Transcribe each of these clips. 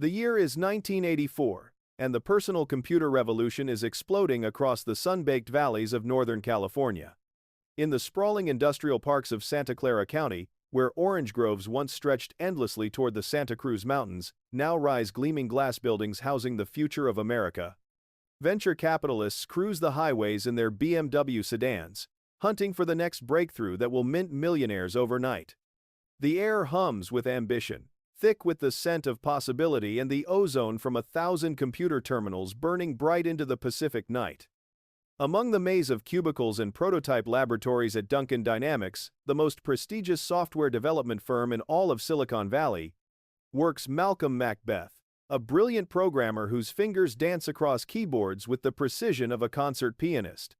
The year is 1984, and the personal computer revolution is exploding across the sun-baked valleys of Northern California. In the sprawling industrial parks of Santa Clara County, where orange groves once stretched endlessly toward the Santa Cruz Mountains, now rise gleaming glass buildings housing the future of America. Venture capitalists cruise the highways in their BMW sedans, hunting for the next breakthrough that will mint millionaires overnight. The air hums with ambition, thick with the scent of possibility and the ozone from 1,000 computer terminals burning bright into the Pacific night. Among the maze of cubicles and prototype laboratories at Duncan Dynamics, the most prestigious software development firm in all of Silicon Valley, works Malcolm Macbeth, a brilliant programmer whose fingers dance across keyboards with the precision of a concert pianist.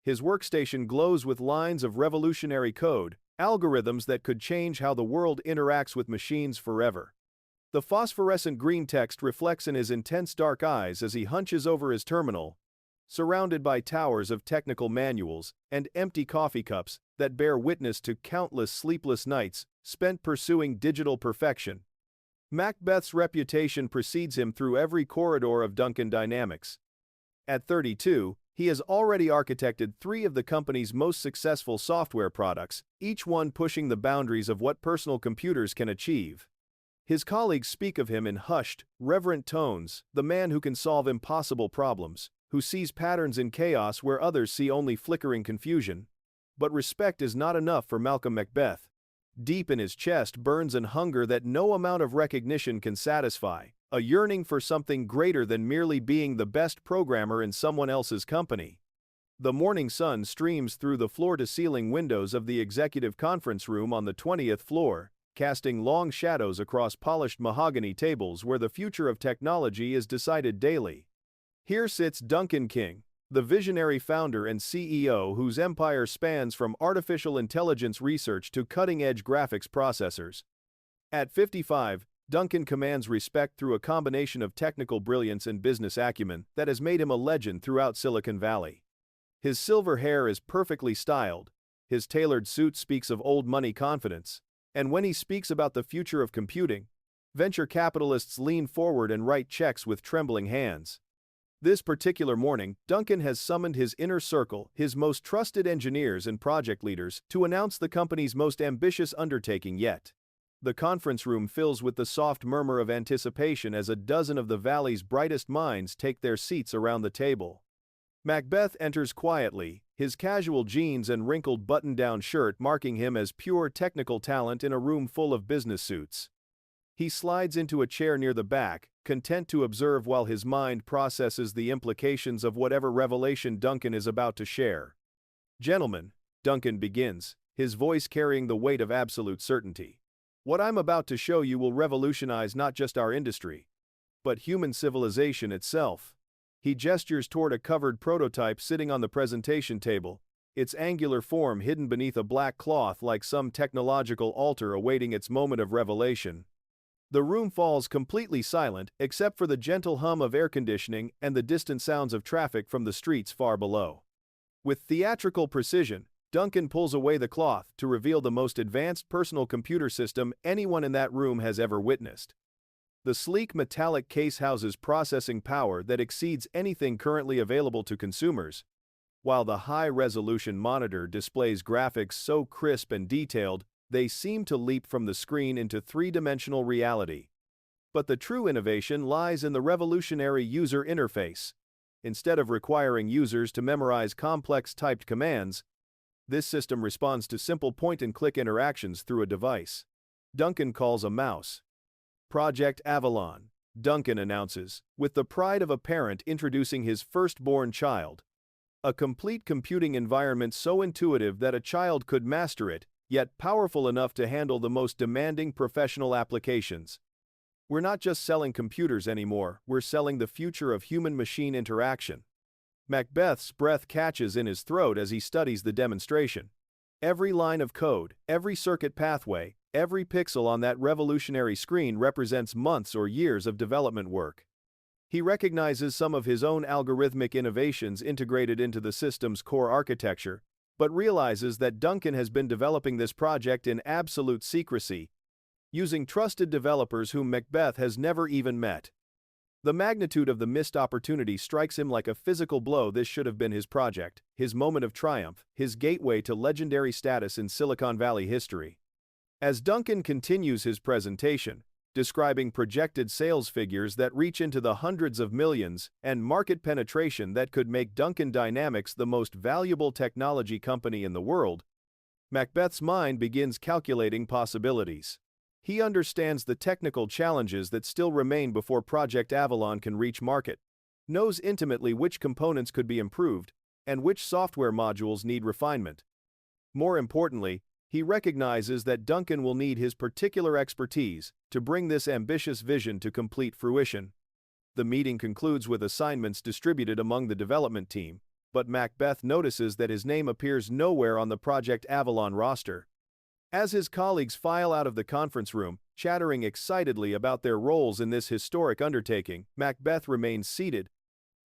His workstation glows with lines of revolutionary code, algorithms that could change how the world interacts with machines forever. The phosphorescent green text reflects in his intense dark eyes as he hunches over his terminal, surrounded by towers of technical manuals and empty coffee cups that bear witness to countless sleepless nights spent pursuing digital perfection. Macbeth's reputation precedes him through every corridor of Duncan Dynamics. At 32, he has already architected 3 of the company's most successful software products, each one pushing the boundaries of what personal computers can achieve. His colleagues speak of him in hushed, reverent tones, the man who can solve impossible problems, who sees patterns in chaos where others see only flickering confusion. But respect is not enough for Malcolm Macbeth. Deep in his chest burns an hunger that no amount of recognition can satisfy, a yearning for something greater than merely being the best programmer in someone else's company. The morning sun streams through the floor-to-ceiling windows of the executive conference room on the 20th floor, casting long shadows across polished mahogany tables where the future of technology is decided daily. Here sits Duncan King, the visionary founder and CEO whose empire spans from artificial intelligence research to cutting-edge graphics processors. At 55, Duncan commands respect through a combination of technical brilliance and business acumen that has made him a legend throughout Silicon Valley. His silver hair is perfectly styled, his tailored suit speaks of old money confidence, and when he speaks about the future of computing, venture capitalists lean forward and write checks with trembling hands. This particular morning, Duncan has summoned his inner circle, his most trusted engineers and project leaders, to announce the company's most ambitious undertaking yet. The conference room fills with the soft murmur of anticipation as a dozen of the valley's brightest minds take their seats around the table. Macbeth enters quietly, his casual jeans and wrinkled button-down shirt marking him as pure technical talent in a room full of business suits. He slides into a chair near the back, content to observe while his mind processes the implications of whatever revelation Duncan is about to share. "Gentlemen," Duncan begins, his voice carrying the weight of absolute certainty. "What I'm about to show you will revolutionize not just our industry, but human civilization itself." He gestures toward a covered prototype sitting on the presentation table, its angular form hidden beneath a black cloth like some technological altar awaiting its moment of revelation. The room falls completely silent except for the gentle hum of air conditioning and the distant sounds of traffic from the streets far below. With theatrical precision, Duncan pulls away the cloth to reveal the most advanced personal computer system anyone in that room has ever witnessed. The sleek metallic case houses processing power that exceeds anything currently available to consumers, while the high-resolution monitor displays graphics so crisp and detailed they seem to leap from the screen into 3-dimensional reality. But the true innovation lies in the revolutionary user interface. Instead of requiring users to memorize complex typed commands, this system responds to simple point-and-click interactions through a device Duncan calls a mouse. "Project Avalon," Duncan announces, with the pride of a parent introducing his firstborn child. A complete computing environment so intuitive that a child could master it, yet powerful enough to handle the most demanding professional applications. We're not just selling computers anymore, we're selling the future of human-machine interaction. Macbeth's breath catches in his throat as he studies the demonstration. Every line of code, every circuit pathway, every pixel on that revolutionary screen represents months or years of development work. He recognizes some of his own algorithmic innovations integrated into the system's core architecture, but realizes that Duncan has been developing this project in absolute secrecy, using trusted developers whom Macbeth has never even met. The magnitude of the missed opportunity strikes him like a physical blow. This should have been his project, his moment of triumph, his gateway to legendary status in Silicon Valley history. As Duncan continues his presentation, describing projected sales figures that reach into the hundreds of millions and market penetration that could make Duncan Dynamics the most valuable technology company in the world, Macbeth's mind begins calculating possibilities. He understands the technical challenges that still remain before Project Avalon can reach market, knows intimately which components could be improved, and which software modules need refinement. More importantly, he recognizes that Duncan will need his particular expertise to bring this ambitious vision to complete fruition. The meeting concludes with assignments distributed among the development team, but Macbeth notices that his name appears nowhere on the Project Avalon roster. As his colleagues file out of the conference room, chattering excitedly about their roles in this historic undertaking, Macbeth remains seated,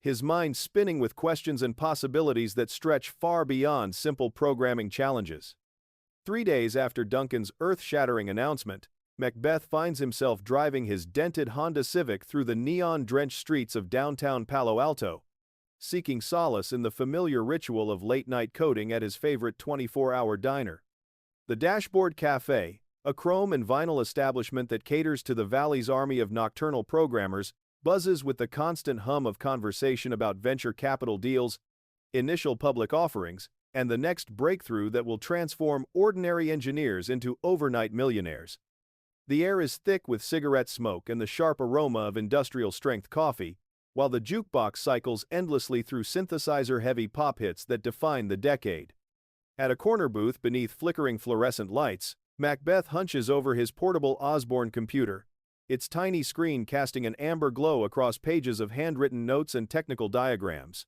his mind spinning with questions and possibilities that stretch far beyond simple programming challenges. 3 days after Duncan's earth-shattering announcement, Macbeth finds himself driving his dented Honda Civic through the neon-drenched streets of downtown Palo Alto, seeking solace in the familiar ritual of late-night coding at his favorite 24-hour diner. The Dashboard Cafe, a chrome and vinyl establishment that caters to the Valley's army of nocturnal programmers, buzzes with the constant hum of conversation about venture capital deals, initial public offerings, and the next breakthrough that will transform ordinary engineers into overnight millionaires. The air is thick with cigarette smoke and the sharp aroma of industrial-strength coffee, while the jukebox cycles endlessly through synthesizer-heavy pop hits that define the decade. At a corner booth beneath flickering fluorescent lights, Macbeth hunches over his portable Osborne computer, its tiny screen casting an amber glow across pages of handwritten notes and technical diagrams.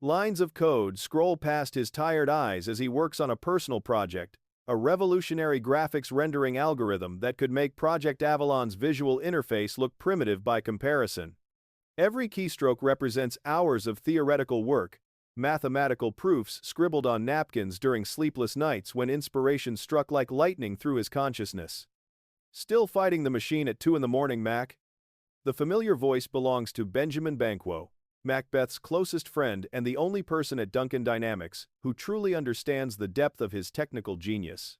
Lines of code scroll past his tired eyes as he works on a personal project, a revolutionary graphics rendering algorithm that could make Project Avalon's visual interface look primitive by comparison. Every keystroke represents hours of theoretical work, mathematical proofs scribbled on napkins during sleepless nights when inspiration struck like lightning through his consciousness. Still fighting the machine at 2 a.m, Mac? The familiar voice belongs to Benjamin Banquo, Macbeth's closest friend and the only person at Duncan Dynamics who truly understands the depth of his technical genius.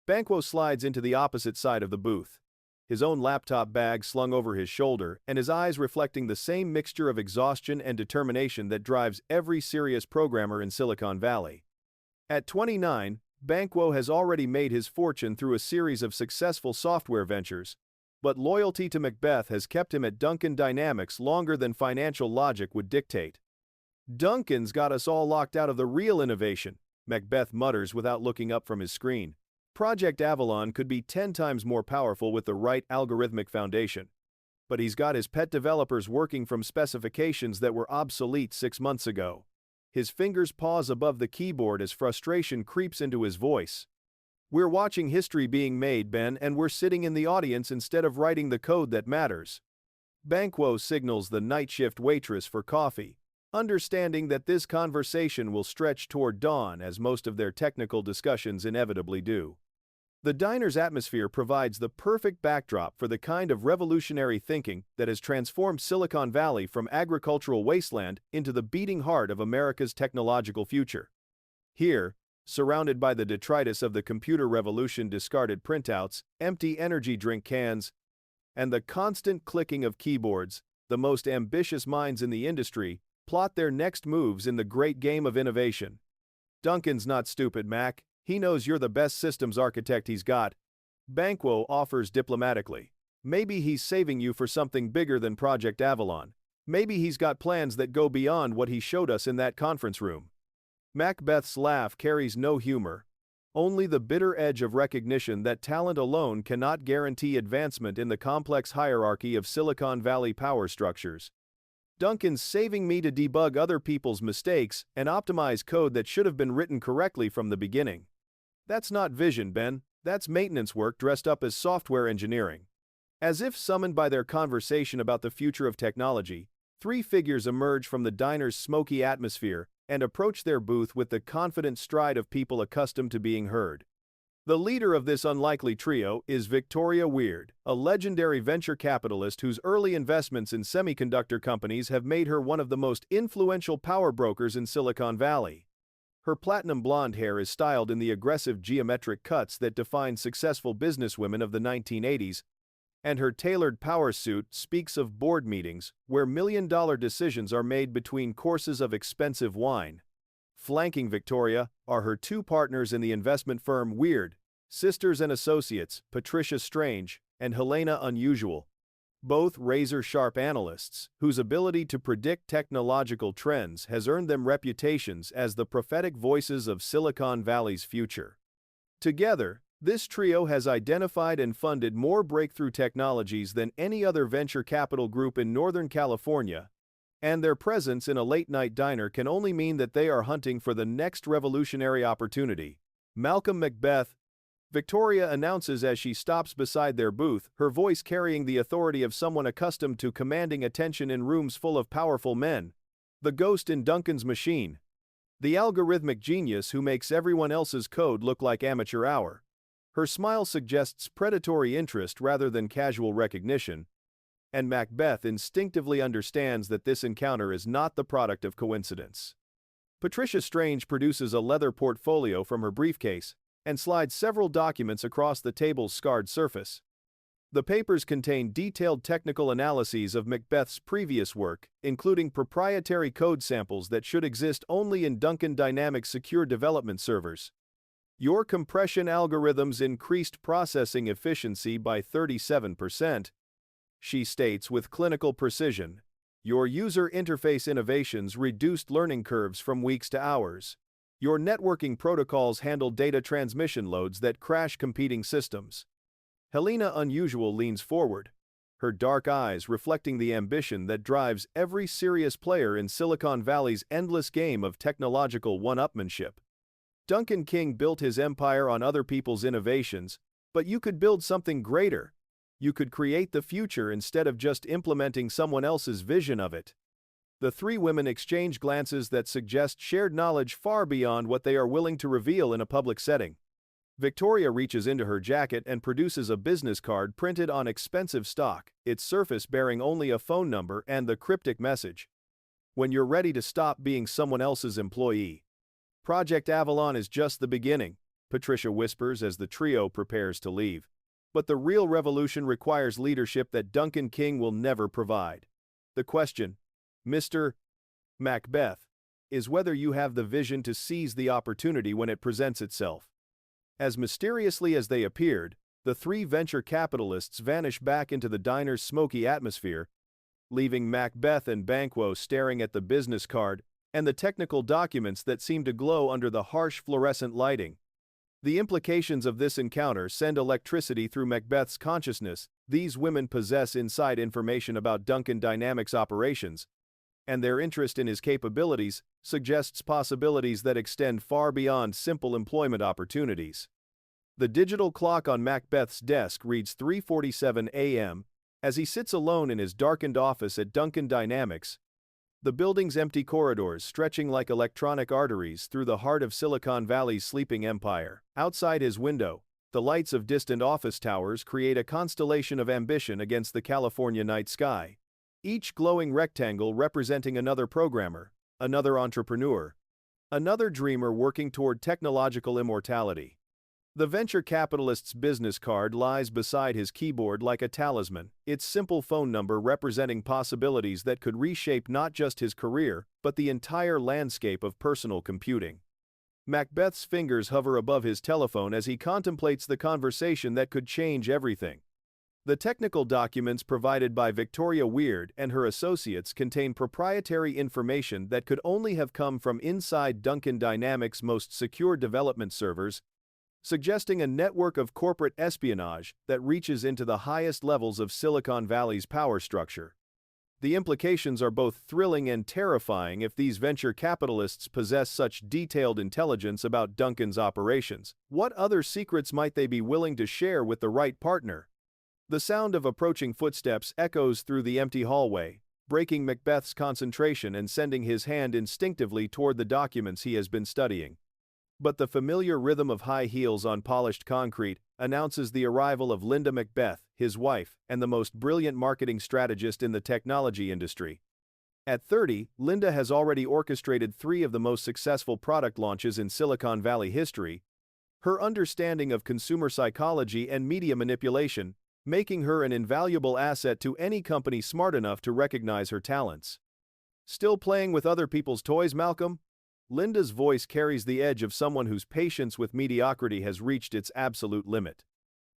Banquo slides into the opposite side of the booth, his own laptop bag slung over his shoulder and his eyes reflecting the same mixture of exhaustion and determination that drives every serious programmer in Silicon Valley. At 29, Banquo has already made his fortune through a series of successful software ventures, but loyalty to Macbeth has kept him at Duncan Dynamics longer than financial logic would dictate. "Duncan's got us all locked out of the real innovation," Macbeth mutters without looking up from his screen. Project Avalon could be 10 times more powerful with the right algorithmic foundation. But he's got his pet developers working from specifications that were obsolete 6 months ago. His fingers pause above the keyboard as frustration creeps into his voice. "We're watching history being made, Ben, and we're sitting in the audience instead of writing the code that matters." Banquo signals the night shift waitress for coffee, understanding that this conversation will stretch toward dawn as most of their technical discussions inevitably do. The diner's atmosphere provides the perfect backdrop for the kind of revolutionary thinking that has transformed Silicon Valley from agricultural wasteland into the beating heart of America's technological future. Here, surrounded by the detritus of the computer revolution, discarded printouts, empty energy drink cans, and the constant clicking of keyboards, the most ambitious minds in the industry plot their next moves in the great game of innovation. "Duncan's not stupid, Mac. He knows you're the best systems architect he's got," Banquo offers diplomatically. "Maybe he's saving you for something bigger than Project Avalon. Maybe he's got plans that go beyond what he showed us in that conference room." Macbeth's laugh carries no humor, only the bitter edge of recognition that talent alone cannot guarantee advancement in the complex hierarchy of Silicon Valley power structures. "Duncan's saving me to debug other people's mistakes and optimize code that should have been written correctly from the beginning. That's not vision, Ben. That's maintenance work dressed up as software engineering." As if summoned by their conversation about the future of technology, 3 figures emerge from the diner's smoky atmosphere and approach their booth with the confident stride of people accustomed to being heard. The leader of this unlikely trio is Victoria Weird, a legendary venture capitalist whose early investments in semiconductor companies have made her one of the most influential power brokers in Silicon Valley. Her platinum blonde hair is styled in the aggressive geometric cuts that defined successful businesswomen of the 1980s, and her tailored power suit speaks of board meetings where million-dollar decisions are made between courses of expensive wine. Flanking Victoria are her two partners in the investment firm Weird, sisters and associates, Patricia Strange and Helena Unusual, both razor-sharp analysts whose ability to predict technological trends has earned them reputations as the prophetic voices of Silicon Valley's future. Together, this trio has identified and funded more breakthrough technologies than any other venture capital group in Northern California, and their presence in a late-night diner can only mean that they are hunting for the next revolutionary opportunity. Malcolm Macbeth, Victoria announces as she stops beside their booth, her voice carrying the authority of someone accustomed to commanding attention in rooms full of powerful men. The ghost in Duncan's machine. The algorithmic genius who makes everyone else's code look like amateur hour. Her smile suggests predatory interest rather than casual recognition, and Macbeth instinctively understands that this encounter is not the product of coincidence. Patricia Strange produces a leather portfolio from her briefcase and slides several documents across the table's scarred surface. The papers contain detailed technical analyses of Macbeth's previous work, including proprietary code samples that should exist only in Duncan Dynamics secure development servers. Your compression algorithms increased processing efficiency by 37%, she states with clinical precision. Your user interface innovations reduced learning curves from weeks to hours. Your networking protocols handle data transmission loads that crash competing systems. Helena Unusual leans forward, her dark eyes reflecting the ambition that drives every serious player in Silicon Valley's endless game of technological one-upmanship. Duncan King built his empire on other people's innovations, but you could build something greater. You could create the future instead of just implementing someone else's vision of it. The three women exchange glances that suggest shared knowledge far beyond what they are willing to reveal in a public setting. Victoria reaches into her jacket and produces a business card printed on expensive stock, its surface bearing only a phone number and the cryptic message: "When you're ready to stop being someone else's employee." Project Avalon is just the beginning, Patricia whispers as the trio prepares to leave. But the real revolution requires leadership that Duncan King will never provide. The question, Mr. Macbeth, is whether you have the vision to seize the opportunity when it presents itself. As mysteriously as they appeared, the three venture capitalists vanish back into the diner's smoky atmosphere, leaving Macbeth and Banquo staring at the business card and the technical documents that seem to glow under the harsh fluorescent lighting. The implications of this encounter send electricity through Macbeth's consciousness. These women possess inside information about Duncan Dynamics operations, and their interest in his capabilities suggests possibilities that extend far beyond simple employment opportunities. The digital clock on Macbeth's desk reads 3:47 a.m. as he sits alone in his darkened office at Duncan Dynamics, the building's empty corridors stretching like electronic arteries through the heart of Silicon Valley's sleeping empire. Outside his window, the lights of distant office towers create a constellation of ambition against the California night sky, each glowing rectangle representing another programmer, another entrepreneur, another dreamer working toward technological immortality. The venture capitalist's business card lies beside his keyboard like a talisman, its simple phone number representing possibilities that could reshape not just his career, but the entire landscape of personal computing. Macbeth's fingers hover above his telephone as he contemplates the conversation that could change everything. The technical documents provided by Victoria Weird and her associates contain proprietary information that could only have come from inside Duncan Dynamics' most secure development servers, suggesting a network of corporate espionage that reaches into the highest levels of Silicon Valley's power structure. The implications are both thrilling and terrifying if these venture capitalists possess such detailed intelligence about Duncan's operations. What other secrets might they be willing to share with the right partner? The sound of approaching footsteps echoes through the empty hallway, breaking Macbeth's concentration and sending his hand instinctively toward the documents he has been studying. But the familiar rhythm of high heels on polished concrete announces the arrival of Linda Macbeth, his wife, and the most brilliant marketing strategist in the technology industry. At 30, Linda has already orchestrated 3 of the most successful product launches in Silicon Valley history, her understanding of consumer psychology and media manipulation, making her an invaluable asset to any company smart enough to recognize her talents. Still playing with other people's toys, Malcolm? Linda's voice carries the edge of someone whose patience with mediocrity has reached its absolute limit.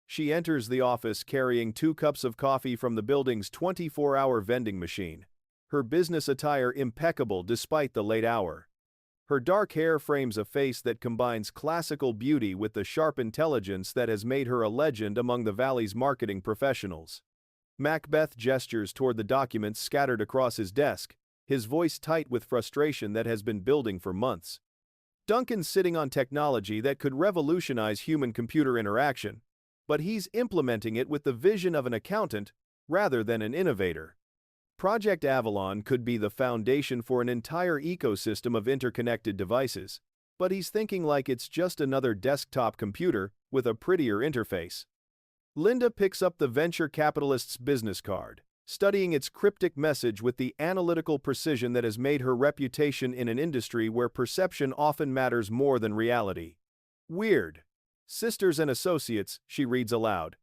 She enters the office carrying 2 cups of coffee from the building's 24-hour vending machine, her business attire impeccable despite the late hour. Her dark hair frames a face that combines classical beauty with the sharp intelligence that has made her a legend among the Valley's marketing professionals. Macbeth gestures toward the documents scattered across his desk, his voice tight with frustration that has been building for months. Duncan's sitting on technology that could revolutionize human-computer interaction, but he's implementing it with the vision of an accountant rather than an innovator. Project Avalon could be the foundation for an entire ecosystem of interconnected devices, but he's thinking like it's just another desktop computer with a prettier interface. Linda picks up the venture capitalist's business card, studying its cryptic message with the analytical precision that has made her reputation in an industry where perception often matters more than reality. Weird. Sisters and associates, she reads aloud.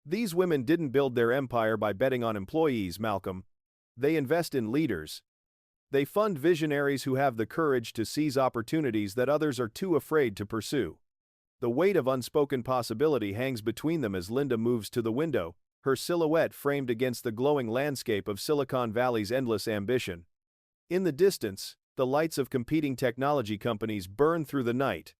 These women didn't build their empire by betting on employees, Malcolm. They invest in leaders. They fund visionaries who have the courage to seize opportunities that others are too afraid to pursue. The weight of unspoken possibility hangs between them as Linda moves to the window, her silhouette framed against the glowing landscape of Silicon Valley's endless ambition. In the distance, the lights of competing technology companies burn through the night,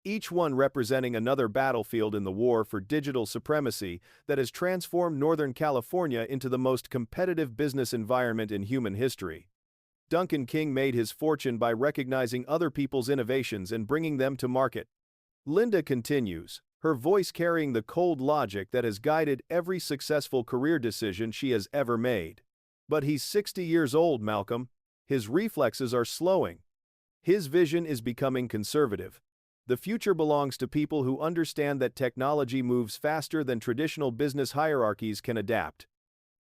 each one representing another battlefield in the war for digital supremacy that has transformed Northern California into the most competitive business environment in human history. Duncan King made his fortune by recognizing other people's innovations and bringing them to market. Linda continues, her voice carrying the cold logic that has guided every successful career decision she has ever made. But he's 60 years old, Malcolm. His reflexes are slowing. His vision is becoming conservative. The future belongs to people who understand that technology moves faster than traditional business hierarchies can adapt.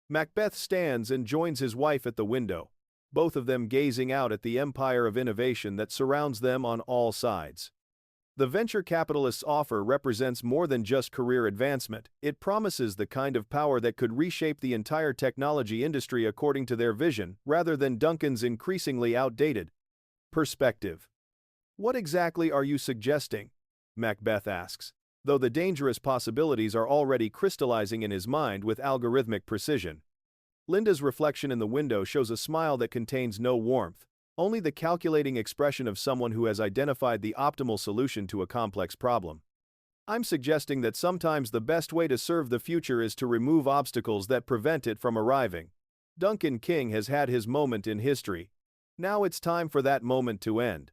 Macbeth stands and joins his wife at the window, both of them gazing out at the empire of innovation that surrounds them on all sides. The venture capitalist's offer represents more than just career advancement. It promises the kind of power that could reshape the entire technology industry according to their vision, rather than Duncan's increasingly outdated perspective. What exactly are you suggesting? Macbeth asks, though the dangerous possibilities are already crystallizing in his mind with algorithmic precision. Linda's reflection in the window shows a smile that contains no warmth, only the calculating expression of someone who has identified the optimal solution to a complex problem. I'm suggesting that sometimes the best way to serve the future is to remove obstacles that prevent it from arriving. Duncan King has had his moment in history. Now it's time for that moment to end.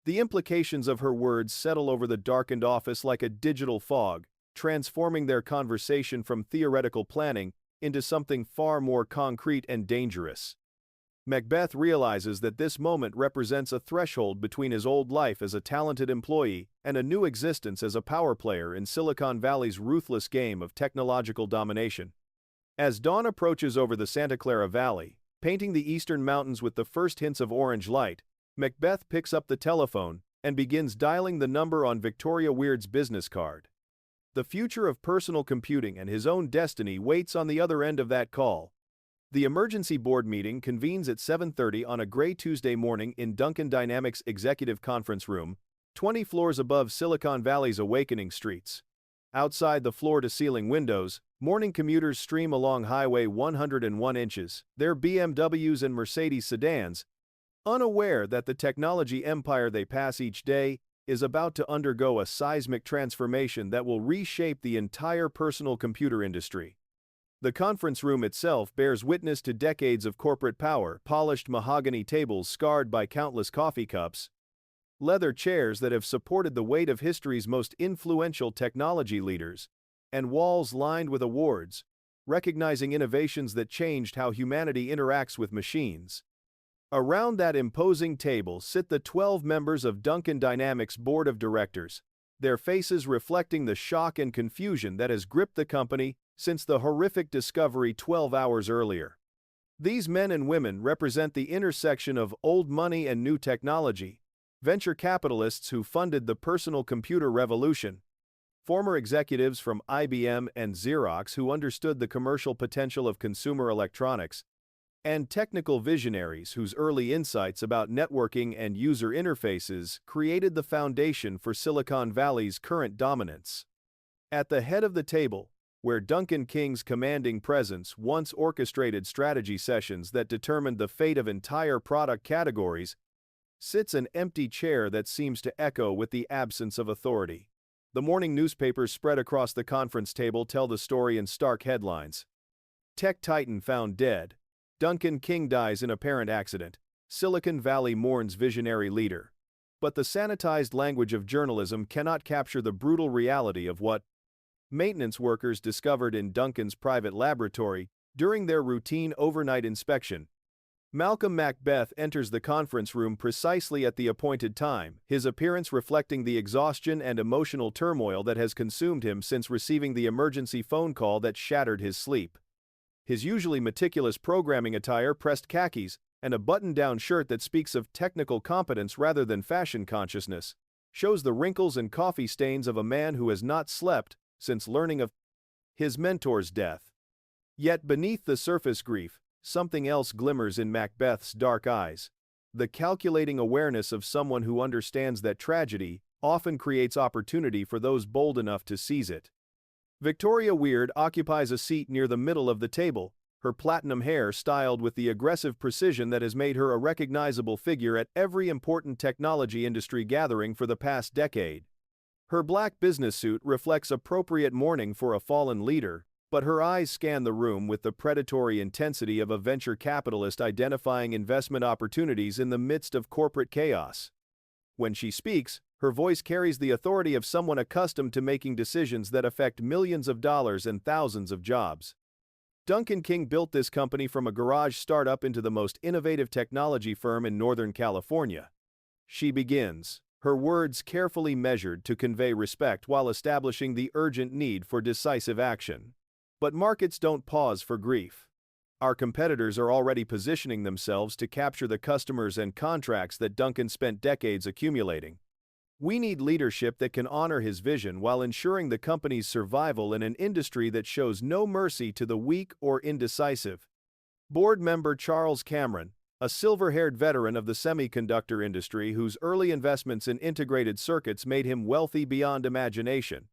The implications of her words settle over the darkened office like a digital fog, transforming their conversation from theoretical planning into something far more concrete and dangerous. Macbeth realizes that this moment represents a threshold between his old life as a talented employee and a new existence as a power player in Silicon Valley's ruthless game of technological domination. As dawn approaches over the Santa Clara Valley, painting the eastern mountains with the first hints of orange light, Macbeth picks up the telephone and begins dialing the number on Victoria Weird's business card. The future of personal computing and his own destiny waits on the other end of that call. The emergency board meeting convenes at 7:30 on a gray Tuesday morning in Duncan Dynamics Executive Conference Room, 20 floors above Silicon Valley's awakening streets. Outside the floor-to-ceiling windows, morning commuters stream along Highway 101 inches, their BMWs and Mercedes sedans, unaware that the technology empire they pass each day is about to undergo a seismic transformation that will reshape the entire personal computer industry. The conference room itself bears witness to decades of corporate power, polished mahogany tables scarred by countless coffee cups, leather chairs that have supported the weight of history's most influential technology leaders, and walls lined with awards, recognizing innovations that changed how humanity interacts with machines. Around that imposing table sit the 12 members of Duncan Dynamics' board of directors, their faces reflecting the shock and confusion that has gripped the company since the horrific discovery 12 hours earlier. These men and women represent the intersection of old money and new technology, venture capitalists who funded the personal computer revolution, former executives from IBM and Xerox who understood the commercial potential of consumer electronics, and technical visionaries whose early insights about networking and user interfaces created the foundation for Silicon Valley's current dominance. At the head of the table, where Duncan King's commanding presence once orchestrated strategy sessions that determined the fate of entire product categories, sits an empty chair that seems to echo with the absence of authority. The morning newspapers spread across the conference table tell the story in stark headlines. Tech titan found dead. Duncan King dies in apparent accident. Silicon Valley mourns visionary leader. But the sanitized language of journalism cannot capture the brutal reality of what maintenance workers discovered in Duncan's private laboratory during their routine overnight inspection. Malcolm Macbeth enters the conference room precisely at the appointed time, his appearance reflecting the exhaustion and emotional turmoil that has consumed him since receiving the emergency phone call that shattered his sleep. His usually meticulous programming attire, pressed khakis, and a button-down shirt that speaks of technical competence rather than fashion consciousness, shows the wrinkles and coffee stains of a man who has not slept since learning of his mentor's death. Yet beneath the surface grief, something else glimmers in Macbeth's dark eyes. The calculating awareness of someone who understands that tragedy often creates opportunity for those bold enough to seize it. Victoria Weird occupies a seat near the middle of the table, her platinum hair styled with the aggressive precision that has made her a recognizable figure at every important technology industry gathering for the past decade. Her black business suit reflects appropriate mourning for a fallen leader, but her eyes scan the room with the predatory intensity of a venture capitalist identifying investment opportunities in the midst of corporate chaos. When she speaks, her voice carries the authority of someone accustomed to making decisions that affect millions of dollars and thousands of jobs. Duncan King built this company from a garage startup into the most innovative technology firm in Northern California. She begins, her words carefully measured to convey respect while establishing the urgent need for decisive action. But markets don't pause for grief. Our competitors are already positioning themselves to capture the customers and contracts that Duncan spent decades accumulating. We need leadership that can honor his vision while ensuring the company's survival in an industry that shows no mercy to the weak or indecisive. Board member Charles Cameron, a silver-haired veteran of the semiconductor industry whose early investments in integrated circuits made him wealthy beyond imagination,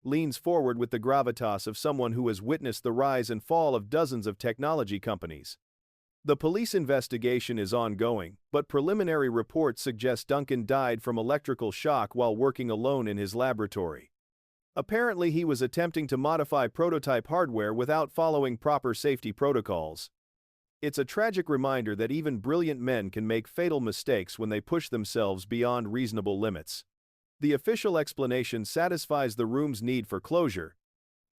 leans forward with the gravitas of someone who has witnessed the rise and fall of dozens of technology companies. The police investigation is ongoing, but preliminary reports suggest Duncan died from electrical shock while working alone in his laboratory. Apparently, he was attempting to modify prototype hardware without following proper safety protocols. It's a tragic reminder that even brilliant men can make fatal mistakes when they push themselves beyond reasonable limits. The official explanation satisfies the room's need for closure,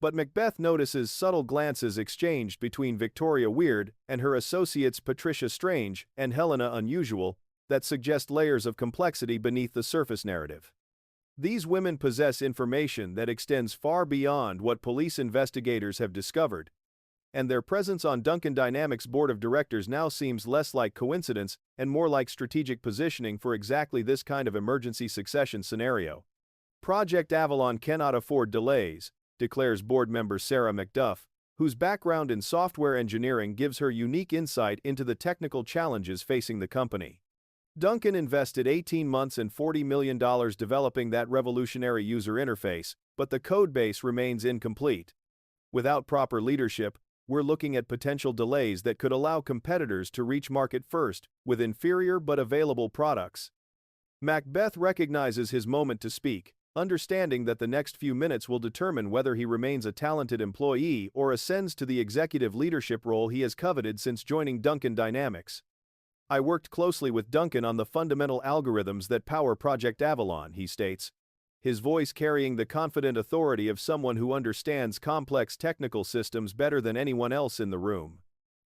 but Macbeth notices subtle glances exchanged between Victoria Weird and her associates Patricia Strange and Helena Unusual that suggest layers of complexity beneath the surface narrative. These women possess information that extends far beyond what police investigators have discovered, and their presence on Duncan Dynamics' board of directors now seems less like coincidence and more like strategic positioning for exactly this kind of emergency succession scenario. Project Avalon cannot afford delays, declares board member Sarah McDuff, whose background in software engineering gives her unique insight into the technical challenges facing the company. Duncan invested 18 months and $40 million developing that revolutionary user interface, but the codebase remains incomplete. Without proper leadership, we're looking at potential delays that could allow competitors to reach market first with inferior but available products. Macbeth recognizes his moment to speak, understanding that the next few minutes will determine whether he remains a talented employee or ascends to the executive leadership role he has coveted since joining Duncan Dynamics. I worked closely with Duncan on the fundamental algorithms that power Project Avalon, he states, his voice carrying the confident authority of someone who understands complex technical systems better than anyone else in the room.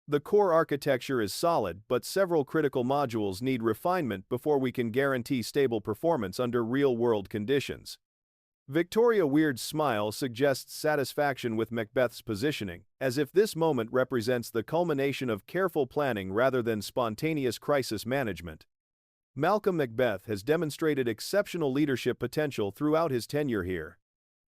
The core architecture is solid, but several critical modules need refinement before we can guarantee stable performance under real-world conditions. Victoria Weird's smile suggests satisfaction with Macbeth's positioning, as if this moment represents the culmination of careful planning rather than spontaneous crisis management. Malcolm Macbeth has demonstrated exceptional leadership potential throughout his tenure here.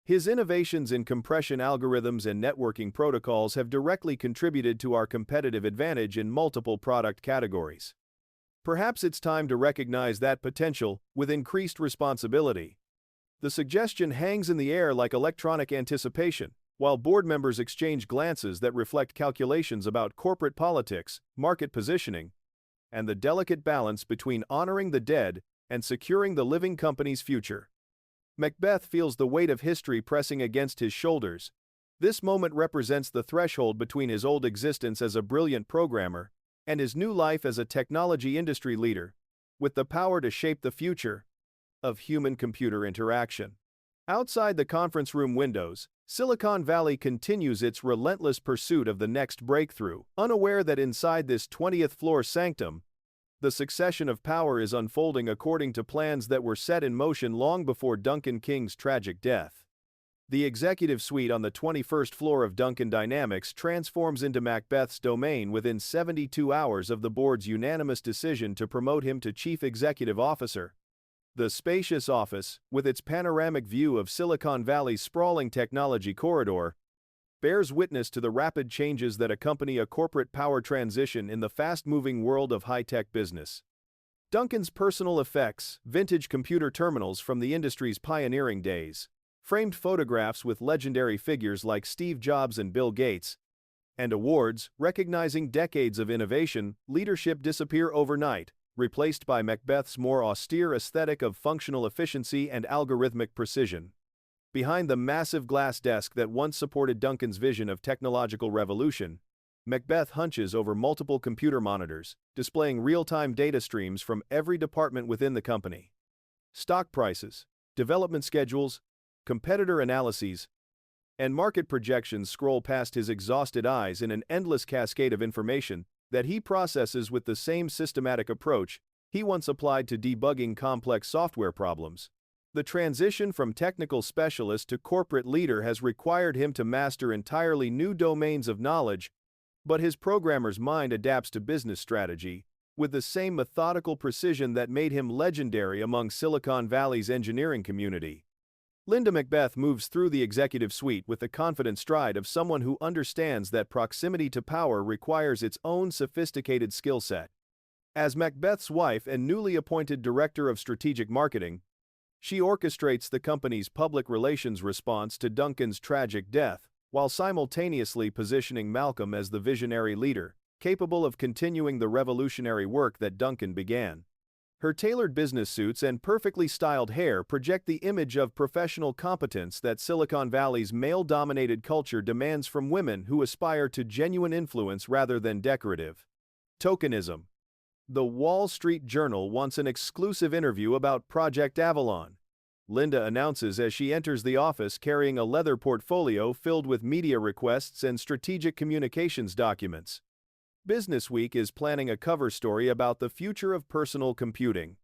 His innovations in compression algorithms and networking protocols have directly contributed to our competitive advantage in multiple product categories. Perhaps it's time to recognize that potential with increased responsibility. The suggestion hangs in the air like electronic anticipation, while board members exchange glances that reflect calculations about corporate politics, market positioning, and the delicate balance between honoring the dead and securing the living company's future. Macbeth feels the weight of history pressing against his shoulders. This moment represents the threshold between his old existence as a brilliant programmer and his new life as a technology industry leader, with the power to shape the future of human-computer interaction. Outside the conference room windows, Silicon Valley continues its relentless pursuit of the next breakthrough, unaware that inside this 20th floor sanctum, the succession of power is unfolding according to plans that were set in motion long before Duncan King's tragic death. The executive suite on the 21st floor of Duncan Dynamics transforms into Macbeth's domain within 72 hours of the board's unanimous decision to promote him to chief executive officer. The spacious office, with its panoramic view of Silicon Valley's sprawling technology corridor, bears witness to the rapid changes that accompany a corporate power transition in the fast-moving world of high-tech business. Duncan's personal effects, vintage computer terminals from the industry's pioneering days, framed photographs with legendary figures like Steve Jobs and Bill Gates, and awards recognizing decades of innovation, leadership disappear overnight, replaced by Macbeth's more austere aesthetic of functional efficiency and algorithmic precision. Behind the massive glass desk that once supported Duncan's vision of technological revolution, Macbeth hunches over multiple computer monitors, displaying real-time data streams from every department within the company. Stock prices, development schedules, competitor analyses, and market projections scroll past his exhausted eyes in an endless cascade of information that he processes with the same systematic approach he once applied to debugging complex software problems. The transition from technical specialist to corporate leader has required him to master entirely new domains of knowledge, but his programmer's mind adapts to business strategy with the same methodical precision that made him legendary among Silicon Valley's engineering community. Linda Macbeth moves through the executive suite with the confident stride of someone who understands that proximity to power requires its own sophisticated skill set. As Macbeth's wife and newly appointed director of strategic marketing, she orchestrates the company's public relations response to Duncan's tragic death, while simultaneously positioning Malcolm as the visionary leader, capable of continuing the revolutionary work that Duncan began. Her tailored business suits and perfectly styled hair project the image of professional competence that Silicon Valley's male-dominated culture demands from women who aspire to genuine influence rather than decorative tokenism. The Wall Street Journal wants an exclusive interview about Project Avalon, Linda announces as she enters the office carrying a leather portfolio filled with media requests and strategic communications documents. Business Week is planning a cover story about the future of personal computing,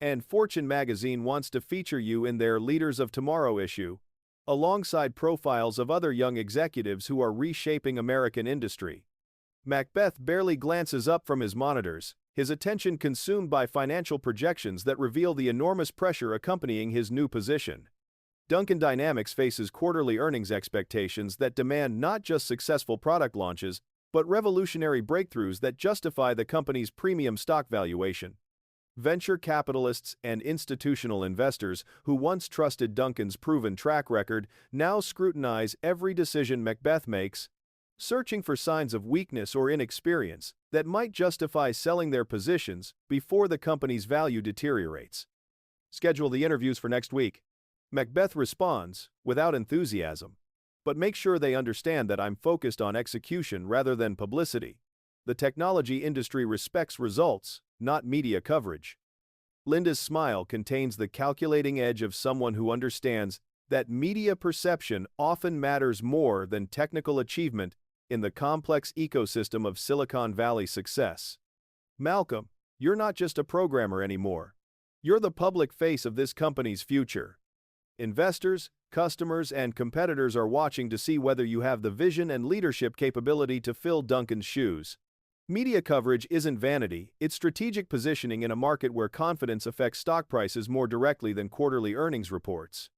and Fortune magazine wants to feature you in their Leaders of Tomorrow issue, alongside profiles of other young executives who are reshaping American industry. Macbeth barely glances up from his monitors, his attention consumed by financial projections that reveal the enormous pressure accompanying his new position. Duncan Dynamics faces quarterly earnings expectations that demand not just successful product launches, but revolutionary breakthroughs that justify the company's premium stock valuation. Venture capitalists and institutional investors who once trusted Duncan's proven track record now scrutinize every decision Macbeth makes, searching for signs of weakness or inexperience that might justify selling their positions before the company's value deteriorates. Schedule the interviews for next week. Macbeth responds, without enthusiasm. But make sure they understand that I'm focused on execution rather than publicity. The technology industry respects results, not media coverage. Linda's smile contains the calculating edge of someone who understands that media perception often matters more than technical achievement in the complex ecosystem of Silicon Valley success. Malcolm, you're not just a programmer anymore. You're the public face of this company's future. Investors, customers, and competitors are watching to see whether you have the vision and leadership capability to fill Duncan's shoes. Media coverage isn't vanity, it's strategic positioning in a market where confidence affects stock prices more directly than quarterly earnings reports.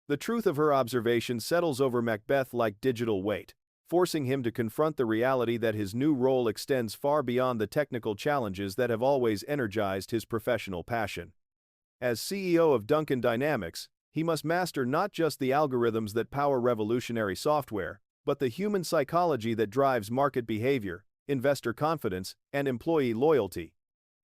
The truth of her observation settles over Macbeth like digital weight, forcing him to confront the reality that his new role extends far beyond the technical challenges that have always energized his professional passion. As CEO of Duncan Dynamics, he must master not just the algorithms that power revolutionary software, but the human psychology that drives market behavior, investor confidence, and employee loyalty.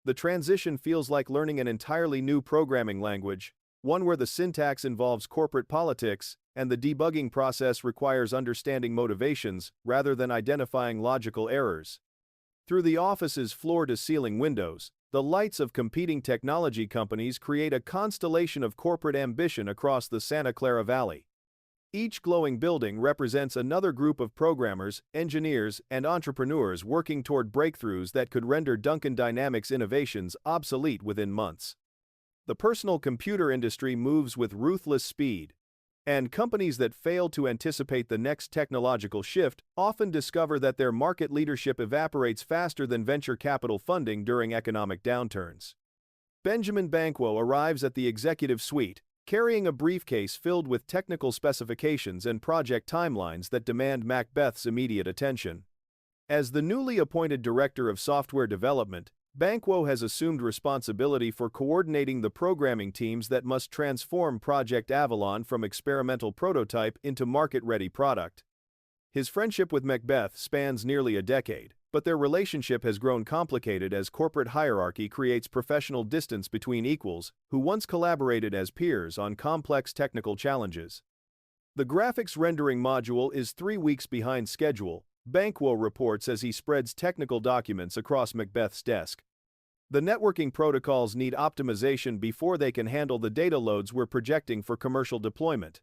The transition feels like learning an entirely new programming language, one where the syntax involves corporate politics, and the debugging process requires understanding motivations rather than identifying logical errors. Through the office's floor-to-ceiling windows, the lights of competing technology companies create a constellation of corporate ambition across the Santa Clara Valley. Each glowing building represents another group of programmers, engineers, and entrepreneurs working toward breakthroughs that could render Duncan Dynamics innovations obsolete within months. The personal computer industry moves with ruthless speed, and companies that fail to anticipate the next technological shift often discover that their market leadership evaporates faster than venture capital funding during economic downturns. Benjamin Banquo arrives at the executive suite, carrying a briefcase filled with technical specifications and project timelines that demand Macbeth's immediate attention. As the newly appointed director of software development, Banquo has assumed responsibility for coordinating the programming teams that must transform Project Avalon from experimental prototype into market-ready product. His friendship with Macbeth spans nearly a decade, but their relationship has grown complicated as corporate hierarchy creates professional distance between equals who once collaborated as peers on complex technical challenges. The graphics rendering module is 3 weeks behind schedule, Banquo reports as he spreads technical documents across Macbeth's desk. The networking protocols need optimization before they can handle the data loads we're projecting for commercial deployment.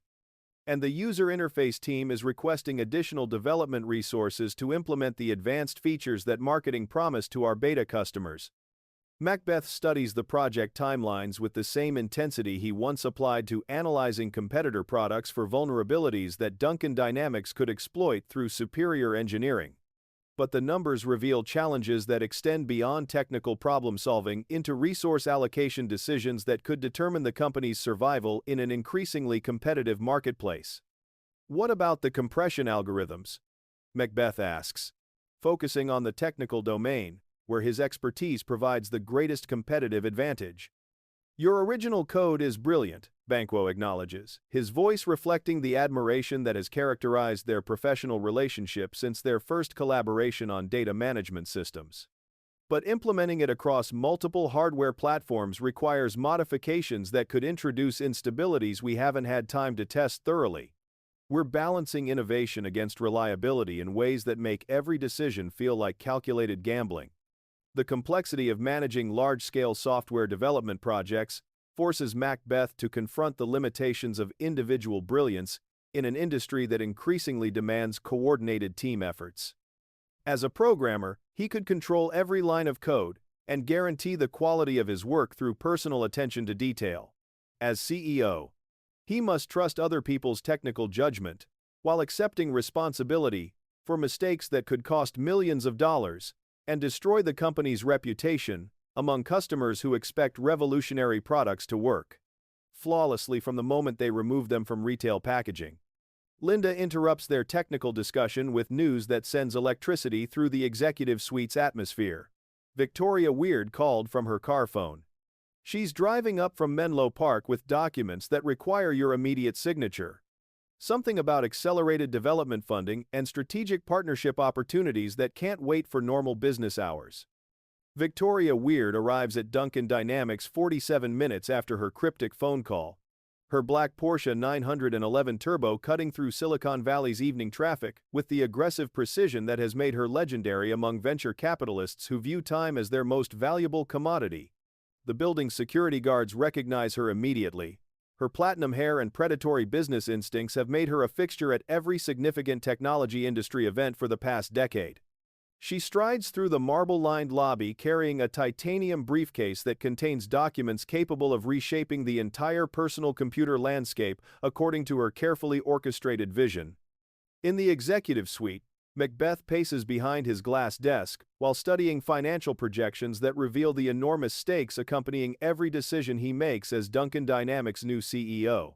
And the user interface team is requesting additional development resources to implement the advanced features that marketing promised to our beta customers. Macbeth studies the project timelines with the same intensity he once applied to analyzing competitor products for vulnerabilities that Duncan Dynamics could exploit through superior engineering. But the numbers reveal challenges that extend beyond technical problem-solving into resource allocation decisions that could determine the company's survival in an increasingly competitive marketplace. What about the compression algorithms? Macbeth asks, focusing on the technical domain, where his expertise provides the greatest competitive advantage. Your original code is brilliant, Banquo acknowledges, his voice reflecting the admiration that has characterized their professional relationship since their first collaboration on data management systems. But implementing it across multiple hardware platforms requires modifications that could introduce instabilities we haven't had time to test thoroughly. We're balancing innovation against reliability in ways that make every decision feel like calculated gambling. The complexity of managing large-scale software development projects forces Macbeth to confront the limitations of individual brilliance in an industry that increasingly demands coordinated team efforts. As a programmer, he could control every line of code and guarantee the quality of his work through personal attention to detail. As CEO, he must trust other people's technical judgment while accepting responsibility for mistakes that could cost millions of dollars and destroy the company's reputation among customers who expect revolutionary products to work flawlessly from the moment they remove them from retail packaging. Linda interrupts their technical discussion with news that sends electricity through the executive suite's atmosphere. Victoria Weird called from her car phone. She's driving up from Menlo Park with documents that require your immediate signature. Something about accelerated development funding and strategic partnership opportunities that can't wait for normal business hours. Victoria Weird arrives at Duncan Dynamics 47 minutes after her cryptic phone call. Her black Porsche 911 Turbo cutting through Silicon Valley's evening traffic with the aggressive precision that has made her legendary among venture capitalists who view time as their most valuable commodity. The building's security guards recognize her immediately, Her platinum hair and predatory business instincts have made her a fixture at every significant technology industry event for the past decade. She strides through the marble-lined lobby carrying a titanium briefcase that contains documents capable of reshaping the entire personal computer landscape according to her carefully orchestrated vision. In the executive suite, Macbeth paces behind his glass desk while studying financial projections that reveal the enormous stakes accompanying every decision he makes as Duncan Dynamics' new CEO.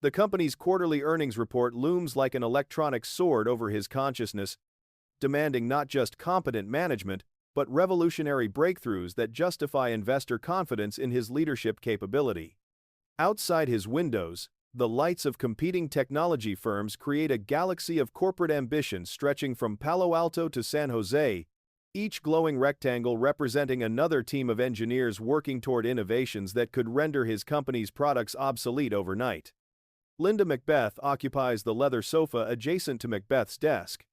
The company's quarterly earnings report looms like an electronic sword over his consciousness, demanding not just competent management, but revolutionary breakthroughs that justify investor confidence in his leadership capability. Outside his windows, the lights of competing technology firms create a galaxy of corporate ambition stretching from Palo Alto to San Jose, each glowing rectangle representing another team of engineers working toward innovations that could render his company's products obsolete overnight. Linda Macbeth occupies the leather sofa adjacent to Macbeth's desk.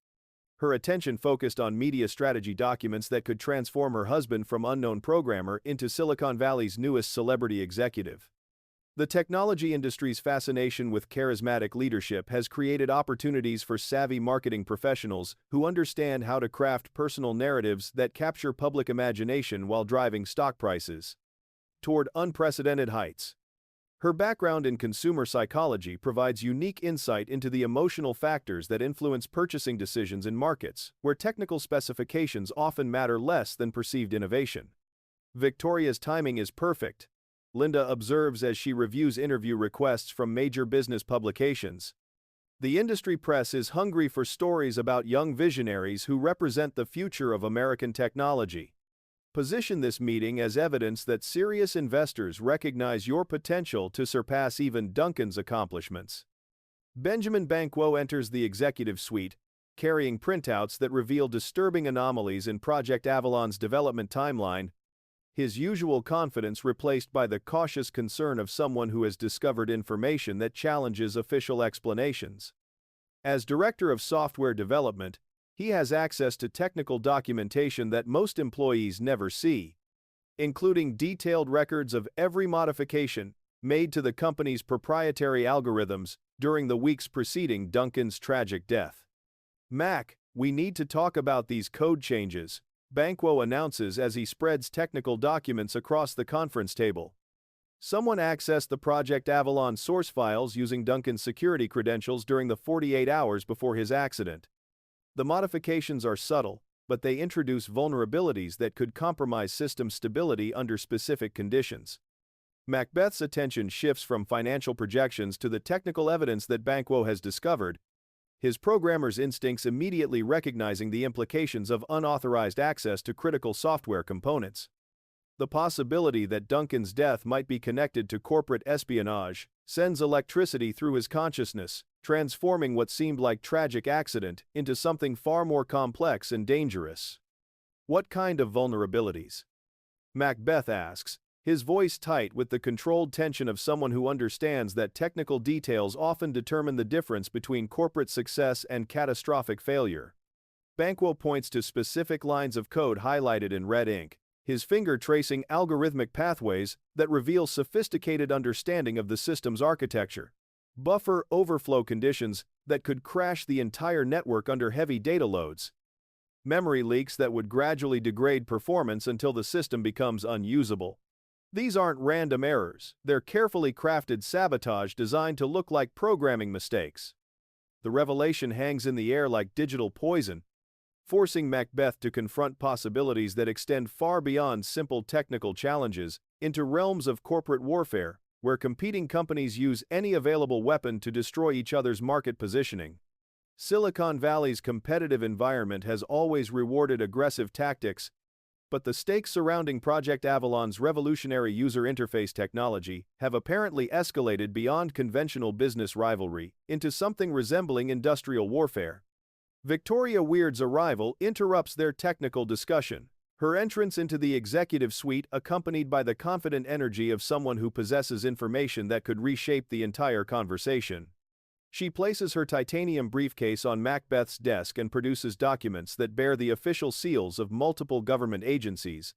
Her attention focused on media strategy documents that could transform her husband from unknown programmer into Silicon Valley's newest celebrity executive. The technology industry's fascination with charismatic leadership has created opportunities for savvy marketing professionals who understand how to craft personal narratives that capture public imagination while driving stock prices toward unprecedented heights. Her background in consumer psychology provides unique insight into the emotional factors that influence purchasing decisions in markets, where technical specifications often matter less than perceived innovation. Victoria's timing is perfect, Linda observes as she reviews interview requests from major business publications. The industry press is hungry for stories about young visionaries who represent the future of American technology. Position this meeting as evidence that serious investors recognize your potential to surpass even Duncan's accomplishments. Benjamin Banquo enters the executive suite, carrying printouts that reveal disturbing anomalies in Project Avalon's development timeline, his usual confidence replaced by the cautious concern of someone who has discovered information that challenges official explanations. As director of software development, he has access to technical documentation that most employees never see, including detailed records of every modification made to the company's proprietary algorithms during the weeks preceding Duncan's tragic death. "Mac, we need to talk about these code changes," Banquo announces as he spreads technical documents across the conference table. Someone accessed the Project Avalon source files using Duncan's security credentials during the 48 hours before his accident. The modifications are subtle, but they introduce vulnerabilities that could compromise system stability under specific conditions. Macbeth's attention shifts from financial projections to the technical evidence that Banquo has discovered, his programmer's instincts immediately recognizing the implications of unauthorized access to critical software components. The possibility that Duncan's death might be connected to corporate espionage sends electricity through his consciousness, transforming what seemed like tragic accident into something far more complex and dangerous. "What kind of vulnerabilities?" Macbeth asks, his voice tight with the controlled tension of someone who understands that technical details often determine the difference between corporate success and catastrophic failure. Banquo points to specific lines of code highlighted in red ink, his finger tracing algorithmic pathways that reveal sophisticated understanding of the system's architecture. Buffer overflow conditions that could crash the entire network under heavy data loads. Memory leaks that would gradually degrade performance until the system becomes unusable. These aren't random errors, they're carefully crafted sabotage designed to look like programming mistakes. The revelation hangs in the air like digital poison, forcing Macbeth to confront possibilities that extend far beyond simple technical challenges into realms of corporate warfare, where competing companies use any available weapon to destroy each other's market positioning. Silicon Valley's competitive environment has always rewarded aggressive tactics, but the stakes surrounding Project Avalon's revolutionary user interface technology have apparently escalated beyond conventional business rivalry into something resembling industrial warfare. Victoria Weird's arrival interrupts their technical discussion, her entrance into the executive suite accompanied by the confident energy of someone who possesses information that could reshape the entire conversation. She places her titanium briefcase on Macbeth's desk and produces documents that bear the official seals of multiple government agencies,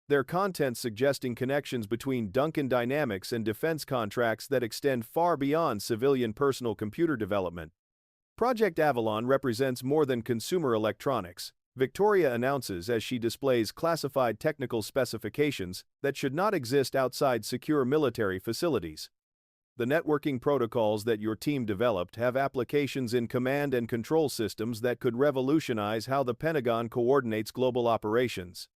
their content suggesting connections between Duncan Dynamics and defense contracts that extend far beyond civilian personal computer development. Project Avalon represents more than consumer electronics, Victoria announces as she displays classified technical specifications that should not exist outside secure military facilities. The networking protocols that your team developed have applications in command and control systems that could revolutionize how the Pentagon coordinates global operations.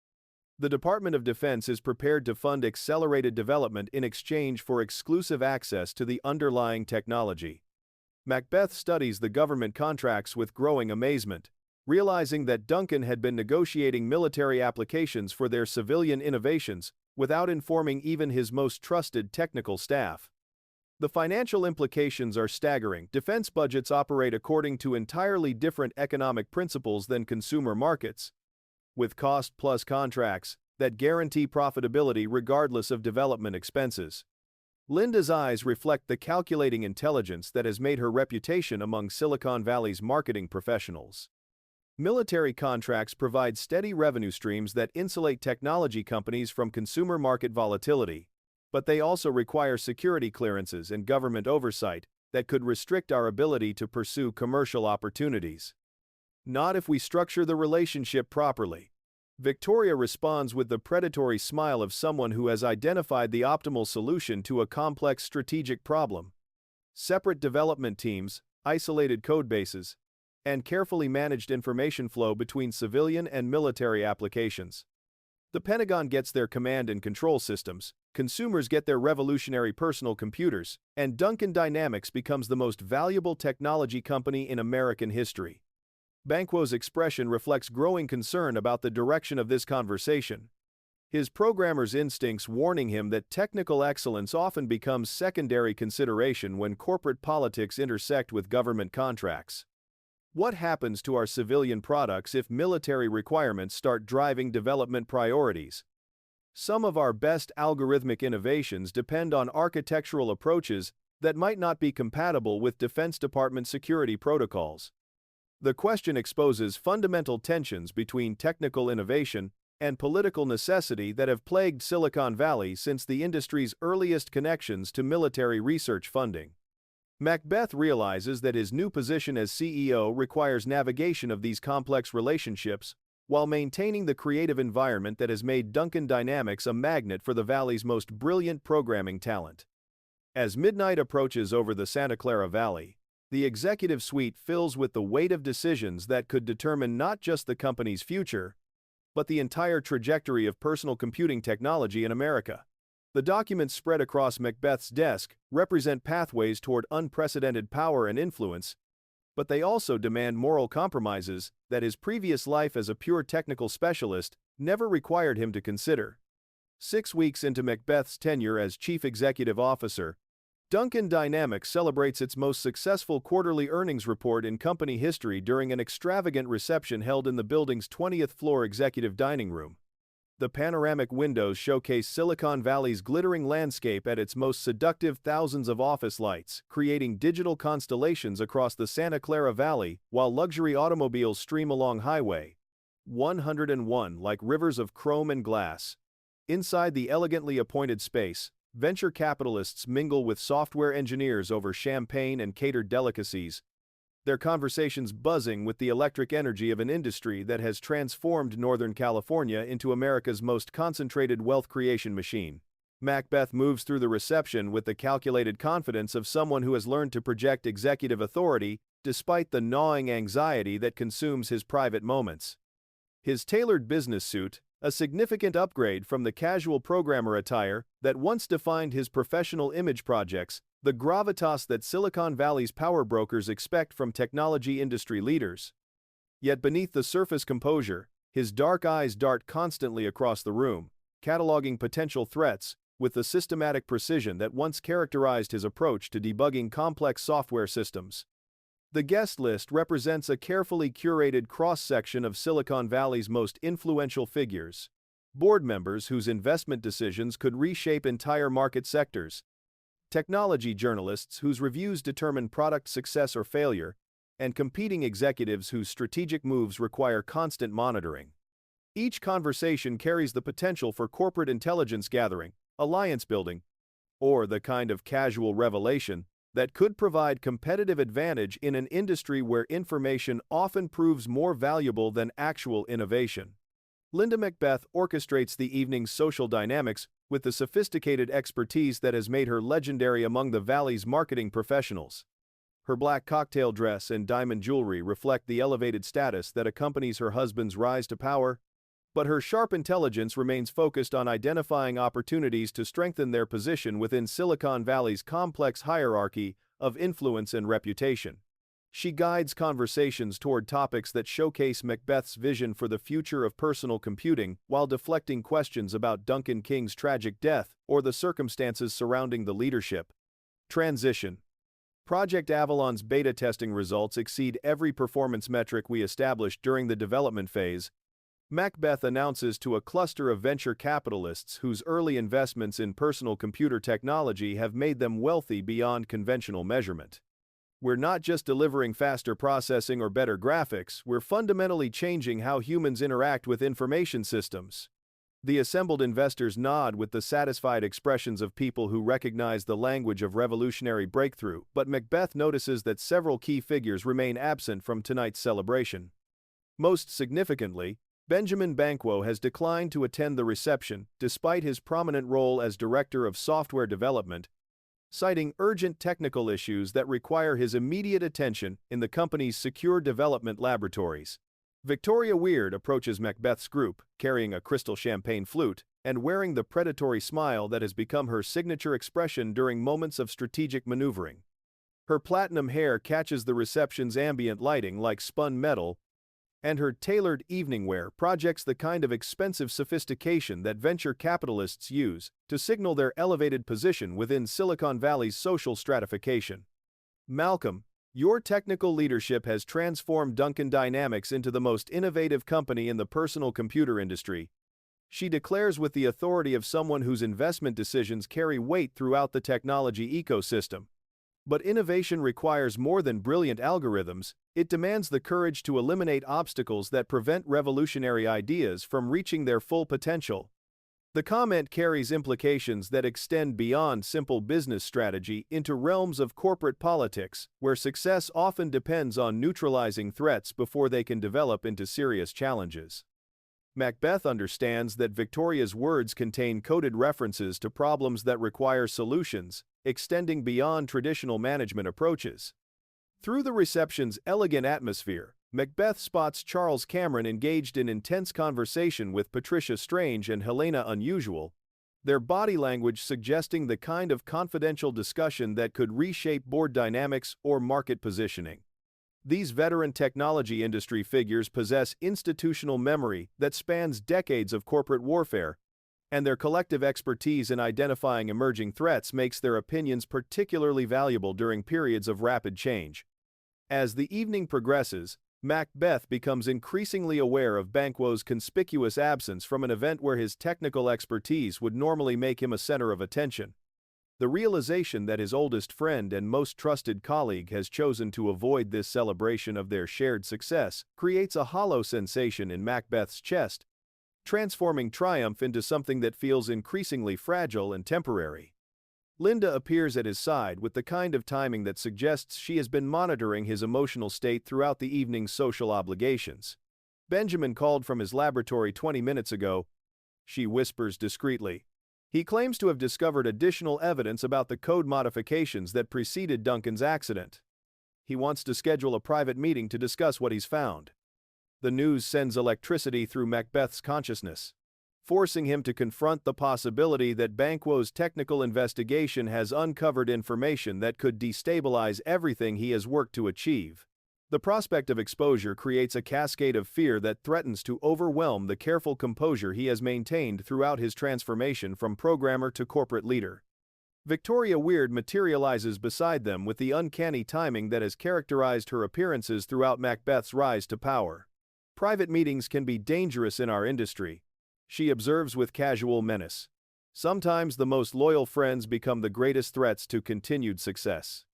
The Department of Defense is prepared to fund accelerated development in exchange for exclusive access to the underlying technology. Macbeth studies the government contracts with growing amazement, realizing that Duncan had been negotiating military applications for their civilian innovations without informing even his most trusted technical staff. The financial implications are staggering. Defense budgets operate according to entirely different economic principles than consumer markets, with cost-plus contracts that guarantee profitability regardless of development expenses. Linda's eyes reflect the calculating intelligence that has made her reputation among Silicon Valley's marketing professionals. Military contracts provide steady revenue streams that insulate technology companies from consumer market volatility, but they also require security clearances and government oversight that could restrict our ability to pursue commercial opportunities. Not if we structure the relationship properly. Victoria responds with the predatory smile of someone who has identified the optimal solution to a complex strategic problem. Separate development teams, isolated codebases, and carefully managed information flow between civilian and military applications. The Pentagon gets their command and control systems, consumers get their revolutionary personal computers, and Duncan Dynamics becomes the most valuable technology company in American history. Banquo's expression reflects growing concern about the direction of this conversation. His programmer's instincts warning him that technical excellence often becomes secondary consideration when corporate politics intersect with government contracts. What happens to our civilian products if military requirements start driving development priorities? Some of our best algorithmic innovations depend on architectural approaches that might not be compatible with Defense Department security protocols. The question exposes fundamental tensions between technical innovation and political necessity that have plagued Silicon Valley since the industry's earliest connections to military research funding. Macbeth realizes that his new position as CEO requires navigation of these complex relationships while maintaining the creative environment that has made Duncan Dynamics a magnet for the Valley's most brilliant programming talent. As midnight approaches over the Santa Clara Valley, the executive suite fills with the weight of decisions that could determine not just the company's future, but the entire trajectory of personal computing technology in America. The documents spread across Macbeth's desk represent pathways toward unprecedented power and influence, but they also demand moral compromises that his previous life as a pure technical specialist never required him to consider. 6 weeks into Macbeth's tenure as chief executive officer, Duncan Dynamics celebrates its most successful quarterly earnings report in company history during an extravagant reception held in the building's 20th floor executive dining room. The panoramic windows showcase Silicon Valley's glittering landscape at its most seductive, thousands of office lights, creating digital constellations across the Santa Clara Valley, while luxury automobiles stream along Highway 101 like rivers of chrome and glass. Inside the elegantly appointed space, venture capitalists mingle with software engineers over champagne and catered delicacies, their conversations buzzing with the electric energy of an industry that has transformed Northern California into America's most concentrated wealth creation machine. Macbeth moves through the reception with the calculated confidence of someone who has learned to project executive authority despite the gnawing anxiety that consumes his private moments. His tailored business suit, a significant upgrade from the casual programmer attire that once defined his professional image projects, the gravitas that Silicon Valley's power brokers expect from technology industry leaders. Yet beneath the surface composure, his dark eyes dart constantly across the room, cataloging potential threats with the systematic precision that once characterized his approach to debugging complex software systems. The guest list represents a carefully curated cross-section of Silicon Valley's most influential figures, board members whose investment decisions could reshape entire market sectors, technology journalists whose reviews determine product success or failure, and competing executives whose strategic moves require constant monitoring. Each conversation carries the potential for corporate intelligence gathering, alliance building, or the kind of casual revelation that could provide competitive advantage in an industry where information often proves more valuable than actual innovation. Linda Macbeth orchestrates the evening's social dynamics with the sophisticated expertise that has made her legendary among the Valley's marketing professionals. Her black cocktail dress and diamond jewelry reflect the elevated status that accompanies her husband's rise to power, but her sharp intelligence remains focused on identifying opportunities to strengthen their position within Silicon Valley's complex hierarchy of influence and reputation. She guides conversations toward topics that showcase Macbeth's vision for the future of personal computing while deflecting questions about Duncan King's tragic death or the circumstances surrounding the leadership. Transition. Project Avalon's beta testing results exceed every performance metric we established during the development phase. Macbeth announces to a cluster of venture capitalists whose early investments in personal computer technology have made them wealthy beyond conventional measurement. We're not just delivering faster processing or better graphics, we're fundamentally changing how humans interact with information systems. The assembled investors nod with the satisfied expressions of people who recognize the language of revolutionary breakthrough, but Macbeth notices that several key figures remain absent from tonight's celebration. Most significantly, Benjamin Banquo has declined to attend the reception, despite his prominent role as director of software development, citing urgent technical issues that require his immediate attention in the company's secure development laboratories. Victoria Weird approaches Macbeth's group, carrying a crystal champagne flute and wearing the predatory smile that has become her signature expression during moments of strategic maneuvering. Her platinum hair catches the reception's ambient lighting like spun metal, and her tailored evening wear projects the kind of expensive sophistication that venture capitalists use to signal their elevated position within Silicon Valley's social stratification. Malcolm, your technical leadership has transformed Duncan Dynamics into the most innovative company in the personal computer industry, she declares with the authority of someone whose investment decisions carry weight throughout the technology ecosystem. But innovation requires more than brilliant algorithms, it demands the courage to eliminate obstacles that prevent revolutionary ideas from reaching their full potential. The comment carries implications that extend beyond simple business strategy into realms of corporate politics, where success often depends on neutralizing threats before they can develop into serious challenges. Macbeth understands that Victoria's words contain coded references to problems that require solutions, extending beyond traditional management approaches. Through the reception's elegant atmosphere, Macbeth spots Charles Cameron engaged in intense conversation with Patricia Strange and Helena Unusual, their body language suggesting the kind of confidential discussion that could reshape board dynamics or market positioning. These veteran technology industry figures possess institutional memory that spans decades of corporate warfare, and their collective expertise in identifying emerging threats makes their opinions particularly valuable during periods of rapid change. As the evening progresses, Macbeth becomes increasingly aware of Banquo's conspicuous absence from an event where his technical expertise would normally make him a center of attention. The realization that his oldest friend and most trusted colleague has chosen to avoid this celebration of their shared success creates a hollow sensation in Macbeth's chest, transforming triumph into something that feels increasingly fragile and temporary. Linda appears at his side with the kind of timing that suggests she has been monitoring his emotional state throughout the evening's social obligations. Benjamin called from his laboratory 20 minutes ago, she whispers discreetly. He claims to have discovered additional evidence about the code modifications that preceded Duncan's accident. He wants to schedule a private meeting to discuss what he's found. The news sends electricity through Macbeth's consciousness, forcing him to confront the possibility that Banquo's technical investigation has uncovered information that could destabilize everything he has worked to achieve. The prospect of exposure creates a cascade of fear that threatens to overwhelm the careful composure he has maintained throughout his transformation from programmer to corporate leader. Victoria Weird materializes beside them with the uncanny timing that has characterized her appearances throughout Macbeth's rise to power. Private meetings can be dangerous in our industry, she observes with casual menace. Sometimes the most loyal friends become the greatest threats to continued success.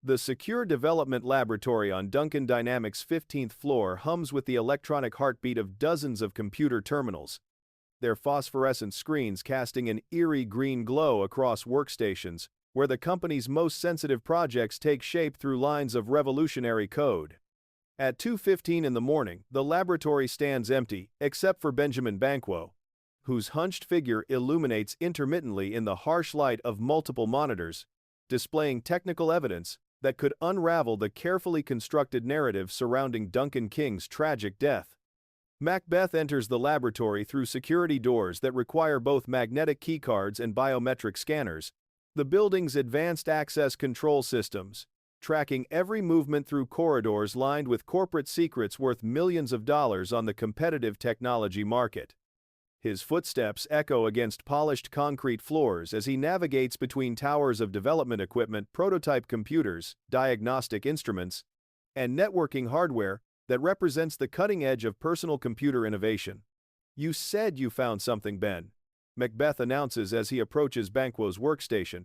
The secure development laboratory on Duncan Dynamics' 15th floor hums with the electronic heartbeat of dozens of computer terminals, their phosphorescent screens casting an eerie green glow across workstations, where the company's most sensitive projects take shape through lines of revolutionary code. At 2:15 in the morning, the laboratory stands empty, except for Benjamin Banquo, whose hunched figure illuminates intermittently in the harsh light of multiple monitors, displaying technical evidence that could unravel the carefully constructed narrative surrounding Duncan King's tragic death. Macbeth enters the laboratory through security doors that require both magnetic keycards and biometric scanners, the building's advanced access control systems, tracking every movement through corridors lined with corporate secrets worth millions of dollars on the competitive technology market. His footsteps echo against polished concrete floors as he navigates between towers of development equipment, prototype computers, diagnostic instruments, and networking hardware that represents the cutting edge of personal computer innovation. "You said you found something, Ben," Macbeth announces as he approaches Banquo's workstation,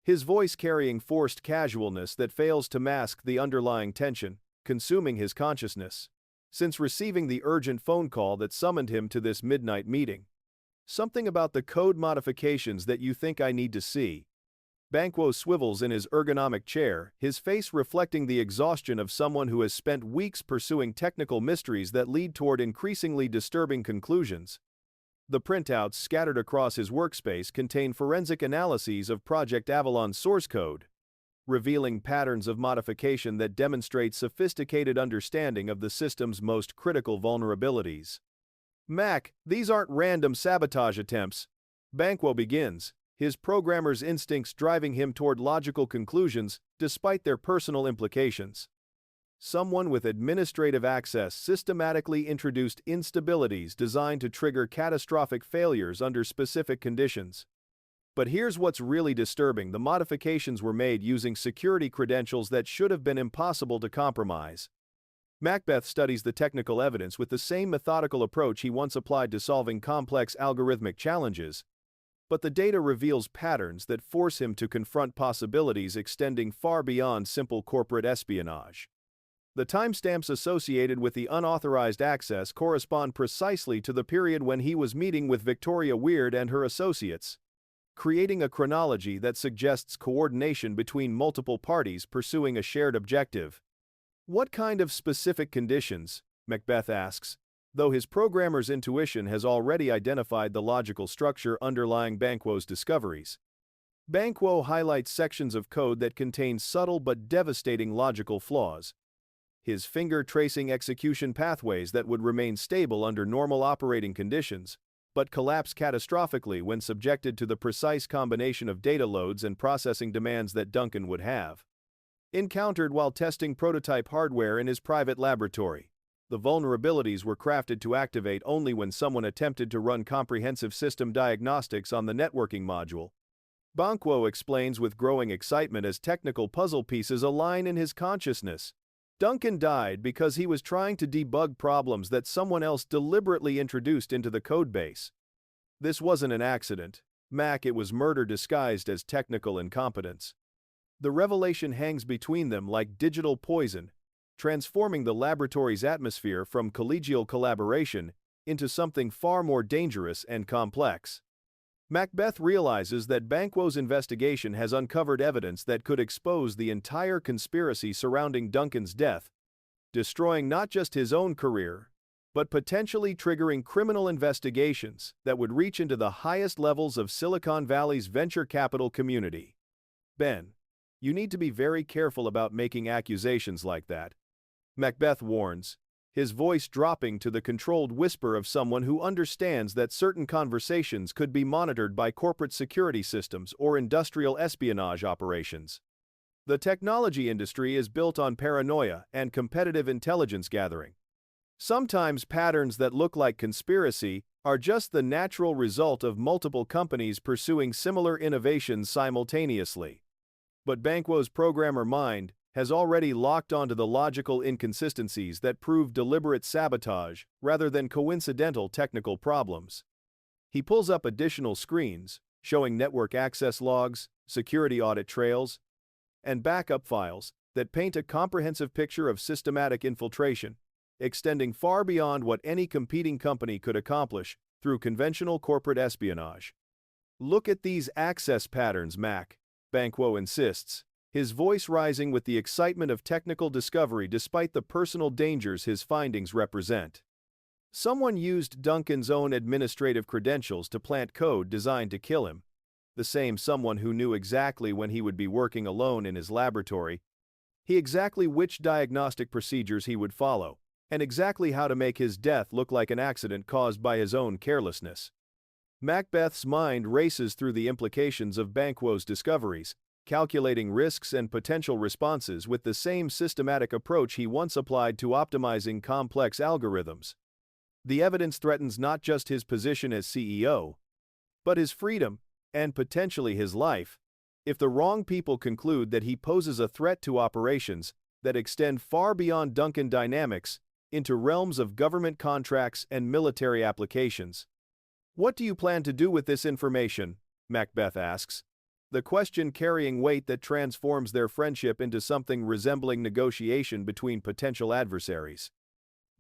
his voice carrying forced casualness that fails to mask the underlying tension, consuming his consciousness. Since receiving the urgent phone call that summoned him to this midnight meeting. "Something about the code modifications that you think I need to see." Banquo swivels in his ergonomic chair, his face reflecting the exhaustion of someone who has spent weeks pursuing technical mysteries that lead toward increasingly disturbing conclusions. The printouts scattered across his workspace contain forensic analyses of Project Avalon's source code, revealing patterns of modification that demonstrate sophisticated understanding of the system's most critical vulnerabilities. "Mac, these aren't random sabotage attempts," Banquo begins, his programmer's instincts driving him toward logical conclusions despite their personal implications. "Someone with administrative access systematically introduced instabilities designed to trigger catastrophic failures under specific conditions. But here's what's really disturbing: the modifications were made using security credentials that should have been impossible to compromise." Macbeth studies the technical evidence with the same methodical approach he once applied to solving complex algorithmic challenges, but the data reveals patterns that force him to confront possibilities extending far beyond simple corporate espionage. The timestamps associated with the unauthorized access correspond precisely to the period when he was meeting with Victoria Weird and her associates, creating a chronology that suggests coordination between multiple parties pursuing a shared objective. "What kind of specific conditions?" Macbeth asks, though his programmer's intuition has already identified the logical structure underlying Banquo's discoveries. Banquo highlights sections of code that contain subtle but devastating logical flaws, his finger-tracing execution pathways that would remain stable under normal operating conditions, but collapse catastrophically when subjected to the precise combination of data loads and processing demands that Duncan would have encountered while testing prototype hardware in his private laboratory. The vulnerabilities were crafted to activate only when someone attempted to run comprehensive system diagnostics on the networking module. Banquo explains with growing excitement as technical puzzle pieces align in his consciousness. Duncan died because he was trying to debug problems that someone else deliberately introduced into the codebase. This wasn't an accident, Mac, it was murder disguised as technical incompetence. The revelation hangs between them like digital poison, transforming the laboratory's atmosphere from collegial collaboration into something far more dangerous and complex. Macbeth realizes that Banquo's investigation has uncovered evidence that could expose the entire conspiracy surrounding Duncan's death, destroying not just his own career, but potentially triggering criminal investigations that would reach into the highest levels of Silicon Valley's venture capital community. "Ben, you need to be very careful about making accusations like that," Macbeth warns, his voice dropping to the controlled whisper of someone who understands that certain conversations could be monitored by corporate security systems or industrial espionage operations. The technology industry is built on paranoia and competitive intelligence gathering. Sometimes patterns that look like conspiracy are just the natural result of multiple companies pursuing similar innovations simultaneously. But Banquo's programmer mind has already locked onto the logical inconsistencies that prove deliberate sabotage rather than coincidental technical problems. He pulls up additional screens, showing network access logs, security audit trails, and backup files that paint a comprehensive picture of systematic infiltration, extending far beyond what any competing company could accomplish through conventional corporate espionage. "Look at these access patterns, Mac," Banquo insists, his voice rising with the excitement of technical discovery despite the personal dangers his findings represent. Someone used Duncan's own administrative credentials to plant code designed to kill him. The same someone who knew exactly when he would be working alone in his laboratory, exactly which diagnostic procedures he would follow, and exactly how to make his death look like an accident caused by his own carelessness. Macbeth's mind races through the implications of Banquo's discoveries, calculating risks and potential responses with the same systematic approach he once applied to optimizing complex algorithms. The evidence threatens not just his position as CEO, but his freedom, and potentially his life, if the wrong people conclude that he poses a threat to operations that extend far beyond Duncan Dynamics into realms of government contracts and military applications. "What do you plan to do with this information?" Macbeth asks, the question carrying weight that transforms their friendship into something resembling negotiation between potential adversaries.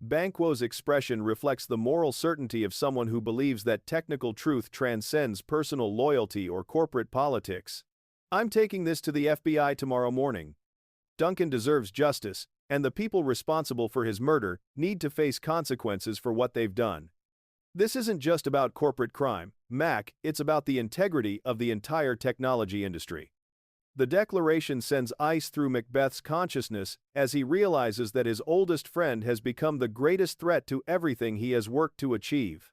Banquo's expression reflects the moral certainty of someone who believes that technical truth transcends personal loyalty or corporate politics. "I'm taking this to the FBI tomorrow morning. Duncan deserves justice, and the people responsible for his murder need to face consequences for what they've done. This isn't just about corporate crime, Mac, it's about the integrity of the entire technology industry." The declaration sends ice through Macbeth's consciousness as he realizes that his oldest friend has become the greatest threat to everything he has worked to achieve.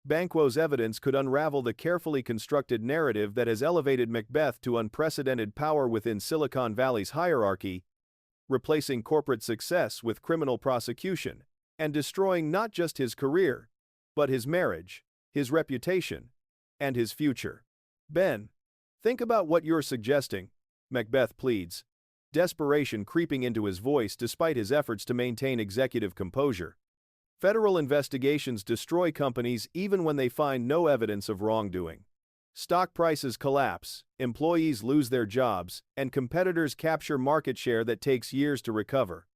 Banquo's evidence could unravel the carefully constructed narrative that has elevated Macbeth to unprecedented power within Silicon Valley's hierarchy, replacing corporate success with criminal prosecution, and destroying not just his career, but his marriage, his reputation, and his future. "Ben, think about what you're suggesting," Macbeth pleads, desperation creeping into his voice despite his efforts to maintain executive composure. Federal investigations destroy companies even when they find no evidence of wrongdoing. Stock prices collapse, employees lose their jobs, and competitors capture market share that takes years to recover.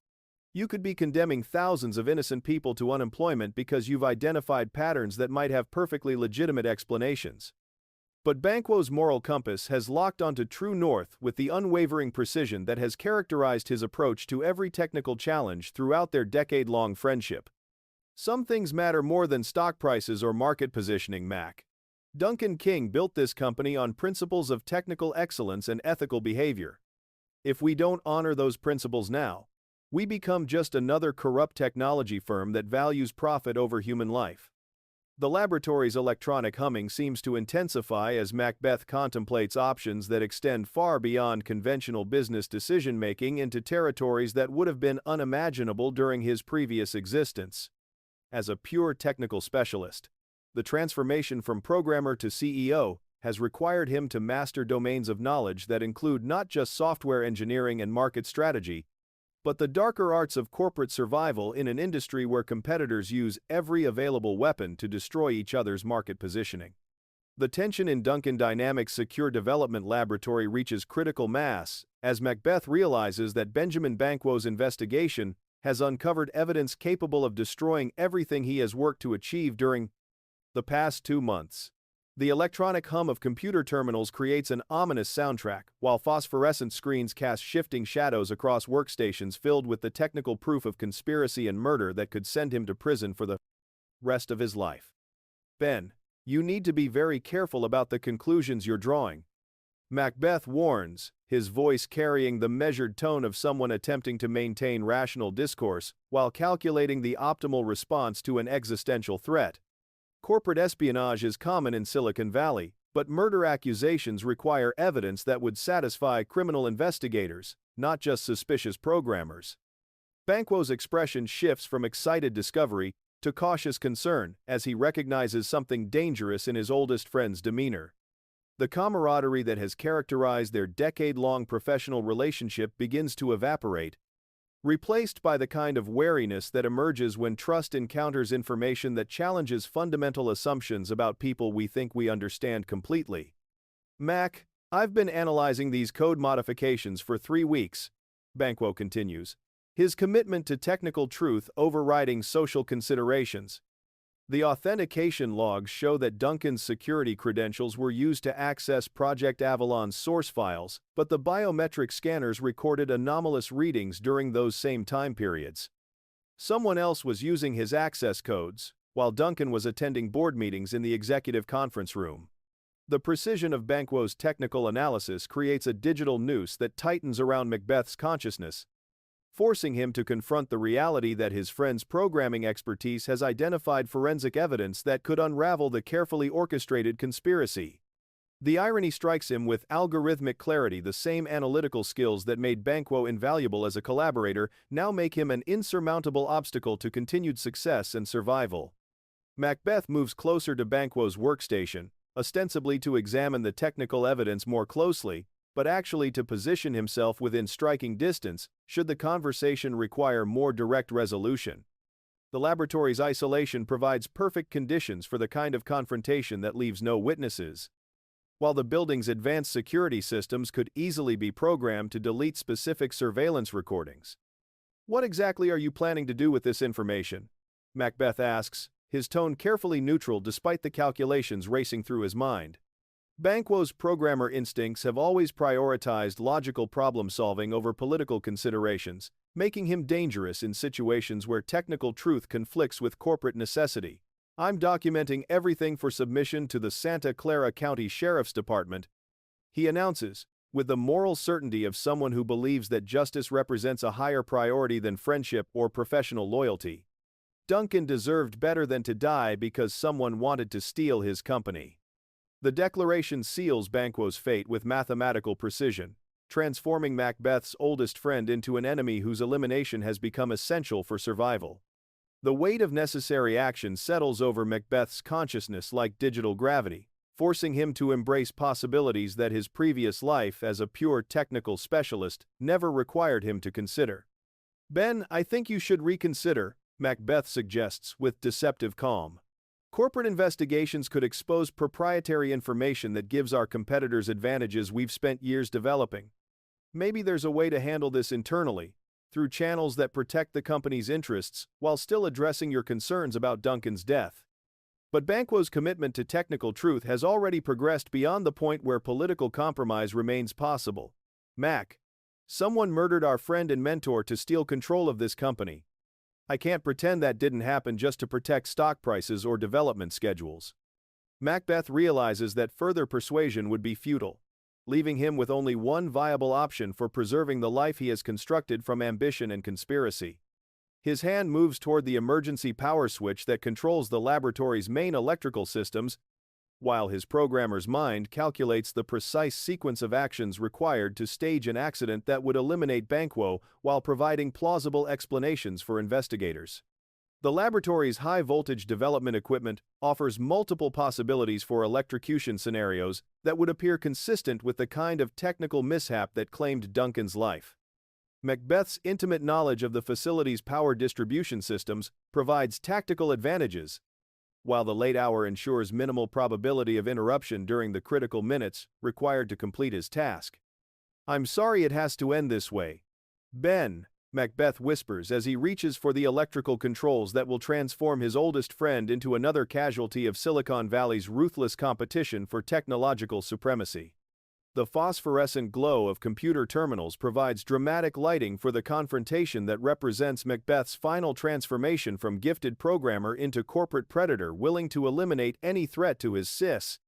You could be condemning thousands of innocent people to unemployment because you've identified patterns that might have perfectly legitimate explanations. But Banquo's moral compass has locked onto true north with the unwavering precision that has characterized his approach to every technical challenge throughout their decade-long friendship. "Some things matter more than stock prices or market positioning, Mac. Duncan King built this company on principles of technical excellence and ethical behavior. If we don't honor those principles now, we become just another corrupt technology firm that values profit over human life." The laboratory's electronic humming seems to intensify as Macbeth contemplates options that extend far beyond conventional business decision-making into territories that would have been unimaginable during his previous existence. As a pure technical specialist, the transformation from programmer to CEO has required him to master domains of knowledge that include not just software engineering and market strategy, but the darker arts of corporate survival in an industry where competitors use every available weapon to destroy each other's market positioning. The tension in Duncan Dynamics' secure development laboratory reaches critical mass as Macbeth realizes that Benjamin Banquo's investigation has uncovered evidence capable of destroying everything he has worked to achieve during the past 2 months. The electronic hum of computer terminals creates an ominous soundtrack, while phosphorescent screens cast shifting shadows across workstations filled with the technical proof of conspiracy and murder that could send him to prison for the rest of his life. "Ben, you need to be very careful about the conclusions you're drawing," Macbeth warns, his voice carrying the measured tone of someone attempting to maintain rational discourse while calculating the optimal response to an existential threat. Corporate espionage is common in Silicon Valley, but murder accusations require evidence that would satisfy criminal investigators, not just suspicious programmers. Banquo's expression shifts from excited discovery to cautious concern as he recognizes something dangerous in his oldest friend's demeanor. The camaraderie that has characterized their decade-long professional relationship begins to evaporate, replaced by the kind of wariness that emerges when trust encounters information that challenges fundamental assumptions about people we think we understand completely. "Mac, I've been analyzing these code modifications for 3 weeks, Banquo continues, his commitment to technical truth overriding social considerations. The authentication logs show that Duncan's security credentials were used to access Project Avalon's source files, but the biometric scanners recorded anomalous readings during those same time periods. Someone else was using his access codes, while Duncan was attending board meetings in the executive conference room. The precision of Banquo's technical analysis creates a digital noose that tightens around Macbeth's consciousness, forcing him to confront the reality that his friend's programming expertise has identified forensic evidence that could unravel the carefully orchestrated conspiracy. The irony strikes him with algorithmic clarity. The same analytical skills that made Banquo invaluable as a collaborator now make him an insurmountable obstacle to continued success and survival. Macbeth moves closer to Banquo's workstation, ostensibly to examine the technical evidence more closely, but actually to position himself within striking distance should the conversation require more direct resolution. The laboratory's isolation provides perfect conditions for the kind of confrontation that leaves no witnesses. While the building's advanced security systems could easily be programmed to delete specific surveillance recordings. What exactly are you planning to do with this information? Macbeth asks, his tone carefully neutral despite the calculations racing through his mind. Banquo's programmer instincts have always prioritized logical problem-solving over political considerations, making him dangerous in situations where technical truth conflicts with corporate necessity. I'm documenting everything for submission to the Santa Clara County Sheriff's Department, he announces, with the moral certainty of someone who believes that justice represents a higher priority than friendship or professional loyalty. Duncan deserved better than to die because someone wanted to steal his company. The declaration seals Banquo's fate with mathematical precision, transforming Macbeth's oldest friend into an enemy whose elimination has become essential for survival. The weight of necessary action settles over Macbeth's consciousness like digital gravity, forcing him to embrace possibilities that his previous life as a pure technical specialist never required him to consider. Ben, I think you should reconsider, Macbeth suggests with deceptive calm. Corporate investigations could expose proprietary information that gives our competitors advantages we've spent years developing. Maybe there's a way to handle this internally, through channels that protect the company's interests while still addressing your concerns about Duncan's death. But Banquo's commitment to technical truth has already progressed beyond the point where political compromise remains possible. Mac, someone murdered our friend and mentor to steal control of this company. I can't pretend that didn't happen just to protect stock prices or development schedules. Macbeth realizes that further persuasion would be futile, leaving him with only one viable option for preserving the life he has constructed from ambition and conspiracy. His hand moves toward the emergency power switch that controls the laboratory's main electrical systems, while his programmer's mind calculates the precise sequence of actions required to stage an accident that would eliminate Banquo while providing plausible explanations for investigators. The laboratory's high-voltage development equipment offers multiple possibilities for electrocution scenarios that would appear consistent with the kind of technical mishap that claimed Duncan's life. Macbeth's intimate knowledge of the facility's power distribution systems provides tactical advantages, while the late hour ensures minimal probability of interruption during the critical minutes required to complete his task. I'm sorry it has to end this way, Ben, Macbeth whispers as he reaches for the electrical controls that will transform his oldest friend into another casualty of Silicon Valley's ruthless competition for technological supremacy. The phosphorescent glow of computer terminals provides dramatic lighting for the confrontation that represents Macbeth's final transformation from gifted programmer into corporate predator willing to eliminate any threat to his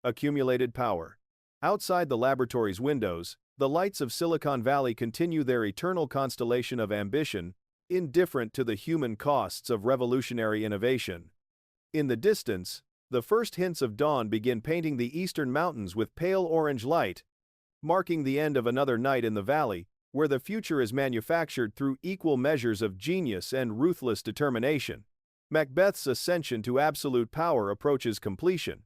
accumulated power. Outside the laboratory's windows, the lights of Silicon Valley continue their eternal constellation of ambition, indifferent to the human costs of revolutionary innovation. In the distance, the first hints of dawn begin painting the eastern mountains with pale orange light, marking the end of another night in the valley, where the future is manufactured through equal measures of genius and ruthless determination. Macbeth's ascension to absolute power approaches completion,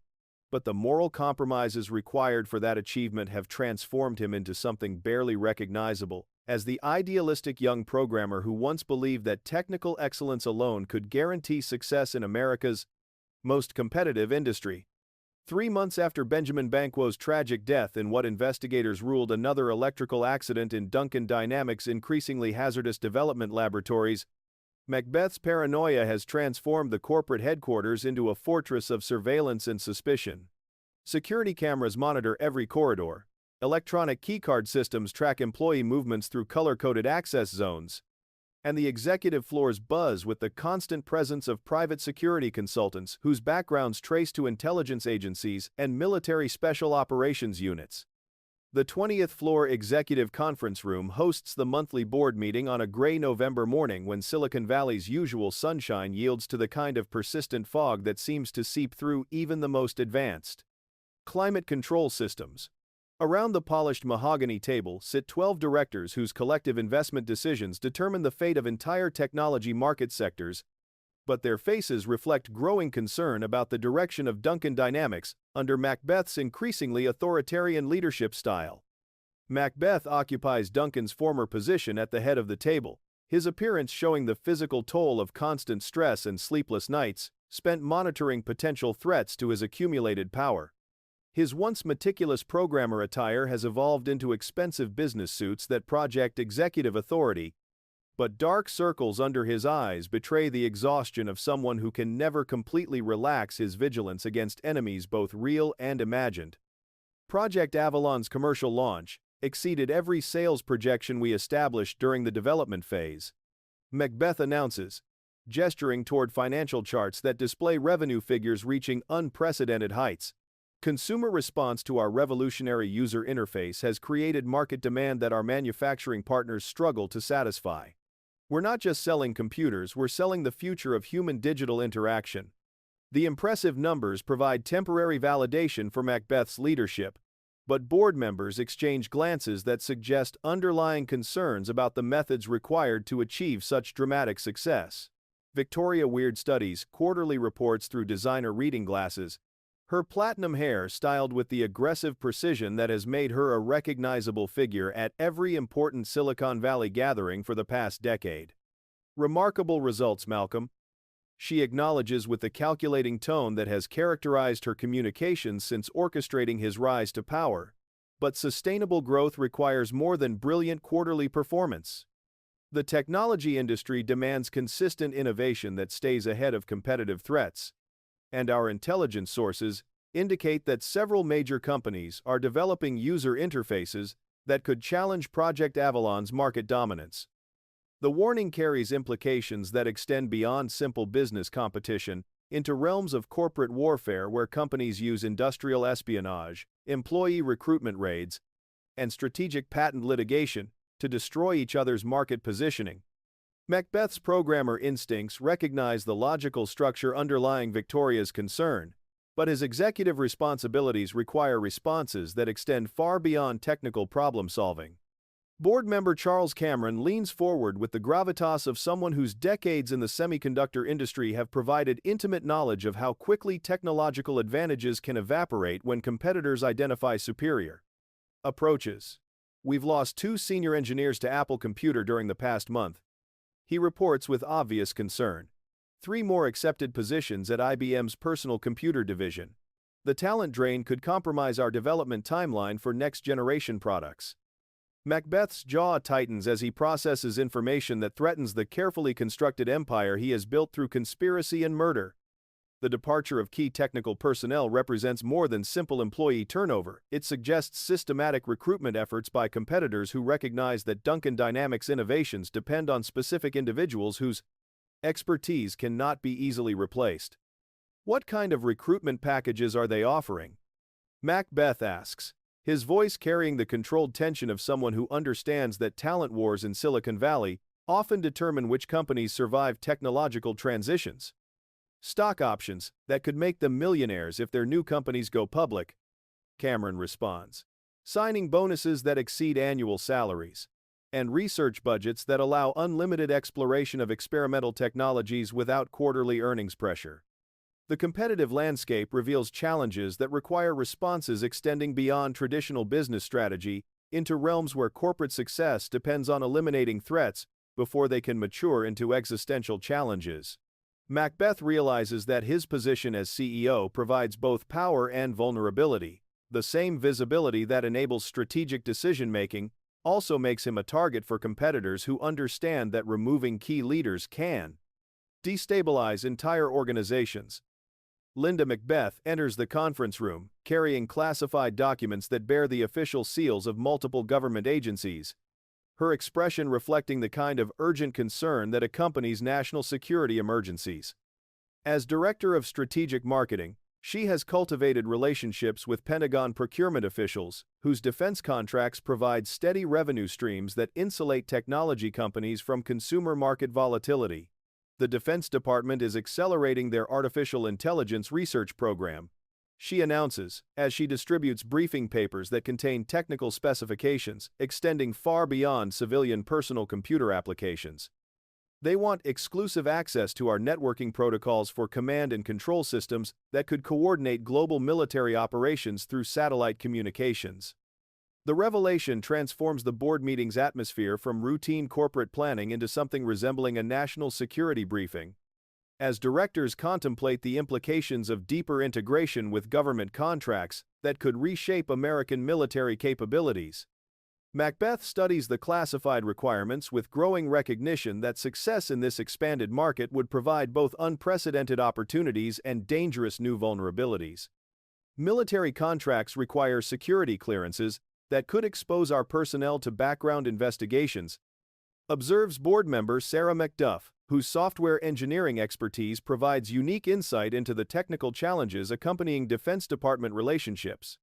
but the moral compromises required for that achievement have transformed him into something barely recognizable as the idealistic young programmer who once believed that technical excellence alone could guarantee success in America's most competitive industry. 3 months after Benjamin Banquo's tragic death in what investigators ruled another electrical accident in Duncan Dynamics' increasingly hazardous development laboratories, Macbeth's paranoia has transformed the corporate headquarters into a fortress of surveillance and suspicion. Security cameras monitor every corridor. Electronic keycard systems track employee movements through color-coded access zones. And the executive floors buzz with the constant presence of private security consultants whose backgrounds trace to intelligence agencies and military special operations units. The 20th floor executive conference room hosts the monthly board meeting on a gray November morning when Silicon Valley's usual sunshine yields to the kind of persistent fog that seems to seep through even the most advanced climate control systems. Around the polished mahogany table sit 12 directors whose collective investment decisions determine the fate of entire technology market sectors, but their faces reflect growing concern about the direction of Duncan Dynamics under Macbeth's increasingly authoritarian leadership style. Macbeth occupies Duncan's former position at the head of the table, his appearance showing the physical toll of constant stress and sleepless nights spent monitoring potential threats to his accumulated power. His once meticulous programmer attire has evolved into expensive business suits that project executive authority, but dark circles under his eyes betray the exhaustion of someone who can never completely relax his vigilance against enemies both real and imagined. Project Avalon's commercial launch exceeded every sales projection we established during the development phase. Macbeth announces, gesturing toward financial charts that display revenue figures reaching unprecedented heights. Consumer response to our revolutionary user interface has created market demand that our manufacturing partners struggle to satisfy. We're not just selling computers, we're selling the future of human-digital interaction. The impressive numbers provide temporary validation for Macbeth's leadership, but board members exchange glances that suggest underlying concerns about the methods required to achieve such dramatic success. Victoria Weird studies quarterly reports through designer reading glasses, her platinum hair styled with the aggressive precision that has made her a recognizable figure at every important Silicon Valley gathering for the past decade. Remarkable results, Malcolm. She acknowledges with the calculating tone that has characterized her communications since orchestrating his rise to power. But sustainable growth requires more than brilliant quarterly performance. The technology industry demands consistent innovation that stays ahead of competitive threats, and our intelligence sources indicate that several major companies are developing user interfaces that could challenge Project Avalon's market dominance. The warning carries implications that extend beyond simple business competition into realms of corporate warfare where companies use industrial espionage, employee recruitment raids, and strategic patent litigation to destroy each other's market positioning. Macbeth's programmer instincts recognize the logical structure underlying Victoria's concern, but his executive responsibilities require responses that extend far beyond technical problem-solving. Board member Charles Cameron leans forward with the gravitas of someone whose decades in the semiconductor industry have provided intimate knowledge of how quickly technological advantages can evaporate when competitors identify superior approaches. We've lost 2 senior engineers to Apple Computer during the past month, he reports with obvious concern. 3 more accepted positions at IBM's personal computer division. The talent drain could compromise our development timeline for next-generation products. Macbeth's jaw tightens as he processes information that threatens the carefully constructed empire he has built through conspiracy and murder. The departure of key technical personnel represents more than simple employee turnover. It suggests systematic recruitment efforts by competitors who recognize that Duncan Dynamics innovations depend on specific individuals whose expertise cannot be easily replaced. What kind of recruitment packages are they offering? Macbeth asks, his voice carrying the controlled tension of someone who understands that talent wars in Silicon Valley often determine which companies survive technological transitions. Stock options that could make them millionaires if their new companies go public, Cameron responds. Signing bonuses that exceed annual salaries, and research budgets that allow unlimited exploration of experimental technologies without quarterly earnings pressure. The competitive landscape reveals challenges that require responses extending beyond traditional business strategy into realms where corporate success depends on eliminating threats before they can mature into existential challenges. Macbeth realizes that his position as CEO provides both power and vulnerability. The same visibility that enables strategic decision-making also makes him a target for competitors who understand that removing key leaders can destabilize entire organizations. Linda Macbeth enters the conference room, carrying classified documents that bear the official seals of multiple government agencies, her expression reflecting the kind of urgent concern that accompanies national security emergencies. As Director of Strategic Marketing, she has cultivated relationships with Pentagon procurement officials, whose defense contracts provide steady revenue streams that insulate technology companies from consumer market volatility. The Defense Department is accelerating their artificial intelligence research program, she announces, as she distributes briefing papers that contain technical specifications extending far beyond civilian personal computer applications. They want exclusive access to our networking protocols for command and control systems that could coordinate global military operations through satellite communications. The revelation transforms the board meeting's atmosphere from routine corporate planning into something resembling a national security briefing. As directors contemplate the implications of deeper integration with government contracts that could reshape American military capabilities, Macbeth studies the classified requirements with growing recognition that success in this expanded market would provide both unprecedented opportunities and dangerous new vulnerabilities. Military contracts require security clearances that could expose our personnel to background investigations, observes board member Sarah McDuff, whose software engineering expertise provides unique insight into the technical challenges accompanying Defense Department relationships.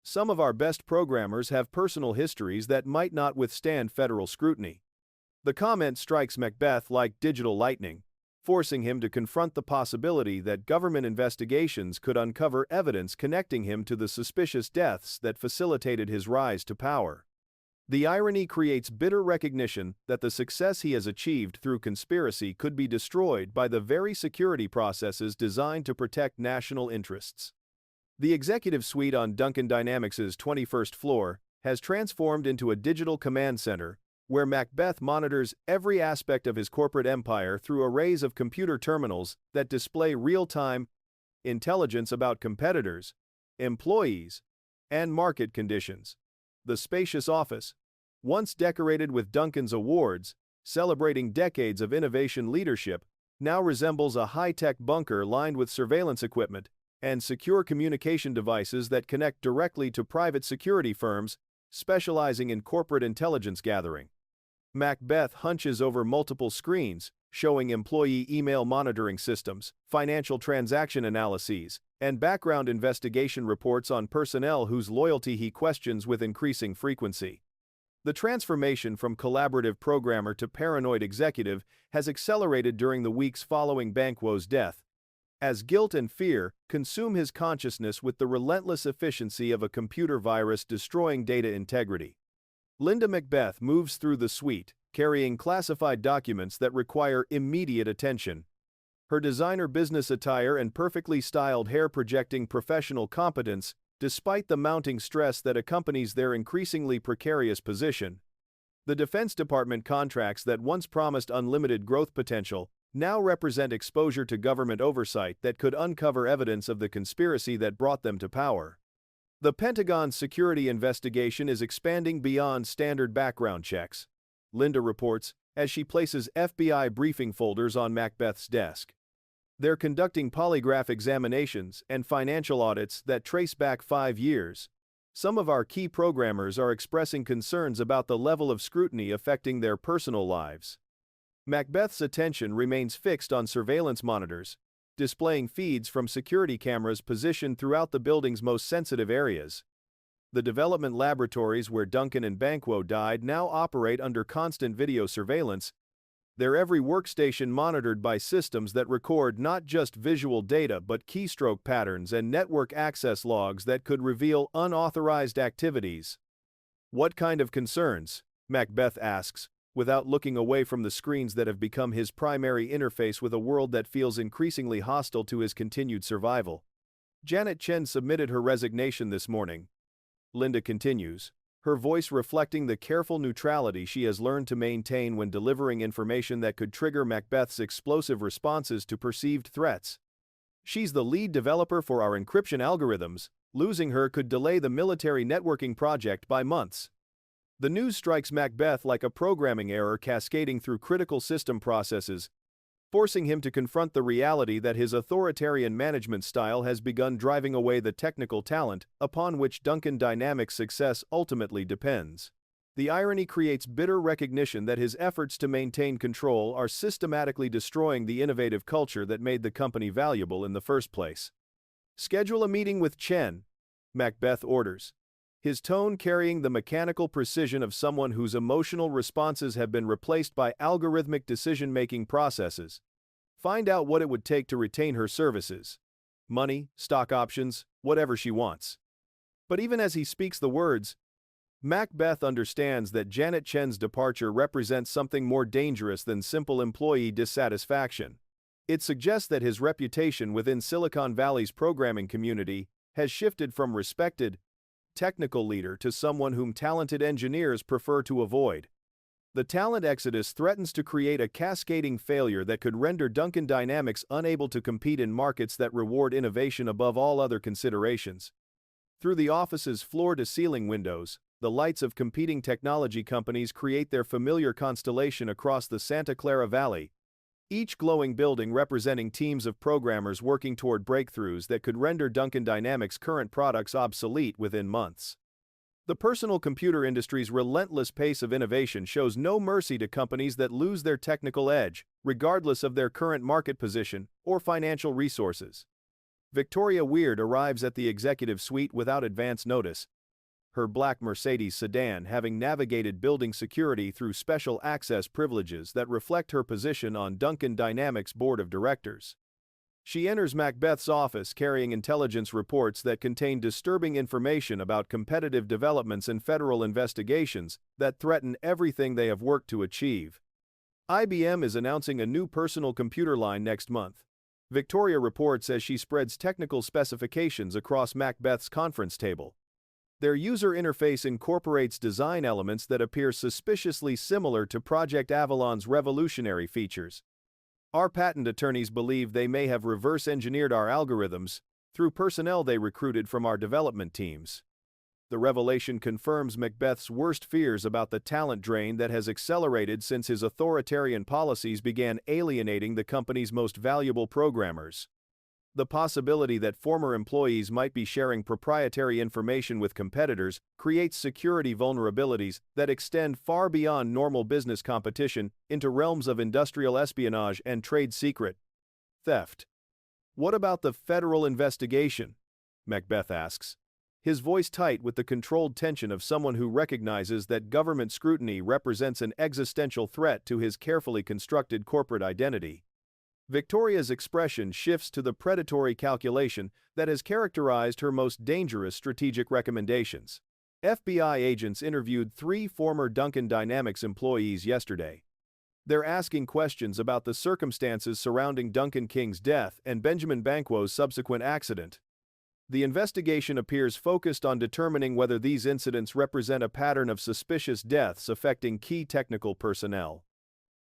Some of our best programmers have personal histories that might not withstand federal scrutiny. The comment strikes Macbeth like digital lightning, forcing him to confront the possibility that government investigations could uncover evidence connecting him to the suspicious deaths that facilitated his rise to power. The irony creates bitter recognition that the success he has achieved through conspiracy could be destroyed by the very security processes designed to protect national interests. The executive suite on Duncan Dynamics' 21st floor has transformed into a digital command center where Macbeth monitors every aspect of his corporate empire through arrays of computer terminals that display real-time intelligence about competitors, employees, and market conditions. The spacious office, once decorated with Duncan's awards, celebrating decades of innovation leadership, now resembles a high-tech bunker lined with surveillance equipment and secure communication devices that connect directly to private security firms specializing in corporate intelligence gathering. Macbeth hunches over multiple screens, showing employee email monitoring systems, financial transaction analyses, and background investigation reports on personnel whose loyalty he questions with increasing frequency. The transformation from collaborative programmer to paranoid executive has accelerated during the weeks following Banquo's death, as guilt and fear consume his consciousness with the relentless efficiency of a computer virus destroying data integrity. Linda Macbeth moves through the suite, carrying classified documents that require immediate attention. Her designer business attire and perfectly styled hair projecting professional competence, despite the mounting stress that accompanies their increasingly precarious position. The Defense Department contracts that once promised unlimited growth potential now represent exposure to government oversight that could uncover evidence of the conspiracy that brought them to power. The Pentagon's security investigation is expanding beyond standard background checks, Linda reports, as she places FBI briefing folders on Macbeth's desk. They're conducting polygraph examinations and financial audits that trace back 5 years. Some of our key programmers are expressing concerns about the level of scrutiny affecting their personal lives. Macbeth's attention remains fixed on surveillance monitors, displaying feeds from security cameras positioned throughout the building's most sensitive areas. The development laboratories where Duncan and Banquo died now operate under constant video surveillance, their every workstation monitored by systems that record not just visual data but keystroke patterns and network access logs that could reveal unauthorized activities. "What kind of concerns?" Macbeth asks, without looking away from the screens that have become his primary interface with a world that feels increasingly hostile to his continued survival. Janet Chen submitted her resignation this morning. Linda continues, her voice reflecting the careful neutrality she has learned to maintain when delivering information that could trigger Macbeth's explosive responses to perceived threats. She's the lead developer for our encryption algorithms. Losing her could delay the military networking project by months. The news strikes Macbeth like a programming error cascading through critical system processes, forcing him to confront the reality that his authoritarian management style has begun driving away the technical talent upon which Duncan Dynamics' success ultimately depends. The irony creates bitter recognition that his efforts to maintain control are systematically destroying the innovative culture that made the company valuable in the first place. "Schedule a meeting with Chen," Macbeth orders, his tone carrying the mechanical precision of someone whose emotional responses have been replaced by algorithmic decision-making processes. Find out what it would take to retain her services. Money, stock options, whatever she wants. But even as he speaks the words, Macbeth understands that Janet Chen's departure represents something more dangerous than simple employee dissatisfaction. It suggests that his reputation within Silicon Valley's programming community has shifted from respected, technical leader to someone whom talented engineers prefer to avoid. The talent exodus threatens to create a cascading failure that could render Duncan Dynamics unable to compete in markets that reward innovation above all other considerations. Through the office's floor-to-ceiling windows, the lights of competing technology companies create their familiar constellation across the Santa Clara Valley, each glowing building representing teams of programmers working toward breakthroughs that could render Duncan Dynamics' current products obsolete within months. The personal computer industry's relentless pace of innovation shows no mercy to companies that lose their technical edge, regardless of their current market position or financial resources. Victoria Weird arrives at the executive suite without advance notice, her black Mercedes sedan having navigated building security through special access privileges that reflect her position on Duncan Dynamics' board of directors. She enters Macbeth's office carrying intelligence reports that contain disturbing information about competitive developments and federal investigations that threaten everything they have worked to achieve. IBM is announcing a new personal computer line next month, Victoria reports as she spreads technical specifications across Macbeth's conference table. Their user interface incorporates design elements that appear suspiciously similar to Project Avalon's revolutionary features. Our patent attorneys believe they may have reverse-engineered our algorithms through personnel they recruited from our development teams. The revelation confirms Macbeth's worst fears about the talent drain that has accelerated since his authoritarian policies began alienating the company's most valuable programmers. The possibility that former employees might be sharing proprietary information with competitors creates security vulnerabilities that extend far beyond normal business competition into realms of industrial espionage and trade secret theft. "What about the federal investigation?" Macbeth asks, his voice tight with the controlled tension of someone who recognizes that government scrutiny represents an existential threat to his carefully constructed corporate identity. Victoria's expression shifts to the predatory calculation that has characterized her most dangerous strategic recommendations. FBI agents interviewed 3 former Duncan Dynamics employees yesterday. They're asking questions about the circumstances surrounding Duncan King's death and Benjamin Banquo's subsequent accident. The investigation appears focused on determining whether these incidents represent a pattern of suspicious deaths affecting key technical personnel.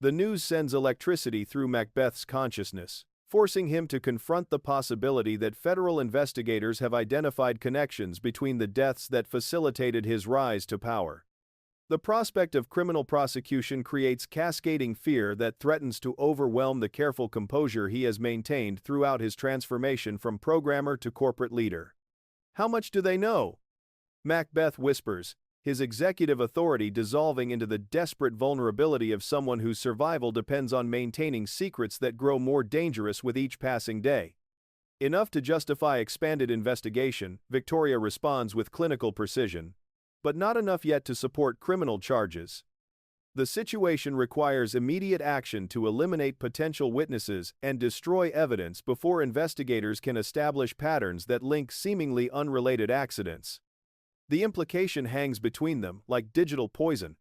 The news sends electricity through Macbeth's consciousness, forcing him to confront the possibility that federal investigators have identified connections between the deaths that facilitated his rise to power. The prospect of criminal prosecution creates cascading fear that threatens to overwhelm the careful composure he has maintained throughout his transformation from programmer to corporate leader. "How much do they know?" Macbeth whispers, his executive authority dissolving into the desperate vulnerability of someone whose survival depends on maintaining secrets that grow more dangerous with each passing day. "Enough to justify expanded investigation," Victoria responds with clinical precision, "but not enough yet to support criminal charges. The situation requires immediate action to eliminate potential witnesses and destroy evidence before investigators can establish patterns that link seemingly unrelated accidents." The implication hangs between them like digital poison,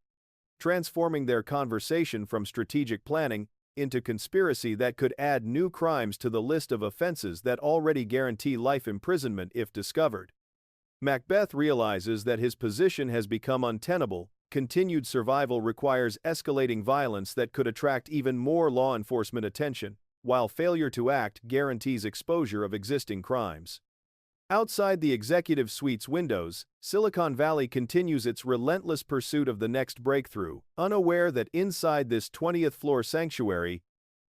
transforming their conversation from strategic planning into conspiracy that could add new crimes to the list of offenses that already guarantee life imprisonment if discovered. Macbeth realizes that his position has become untenable. Continued survival requires escalating violence that could attract even more law enforcement attention, while failure to act guarantees exposure of existing crimes. Outside the executive suite's windows, Silicon Valley continues its relentless pursuit of the next breakthrough, unaware that inside this 20th floor sanctuary,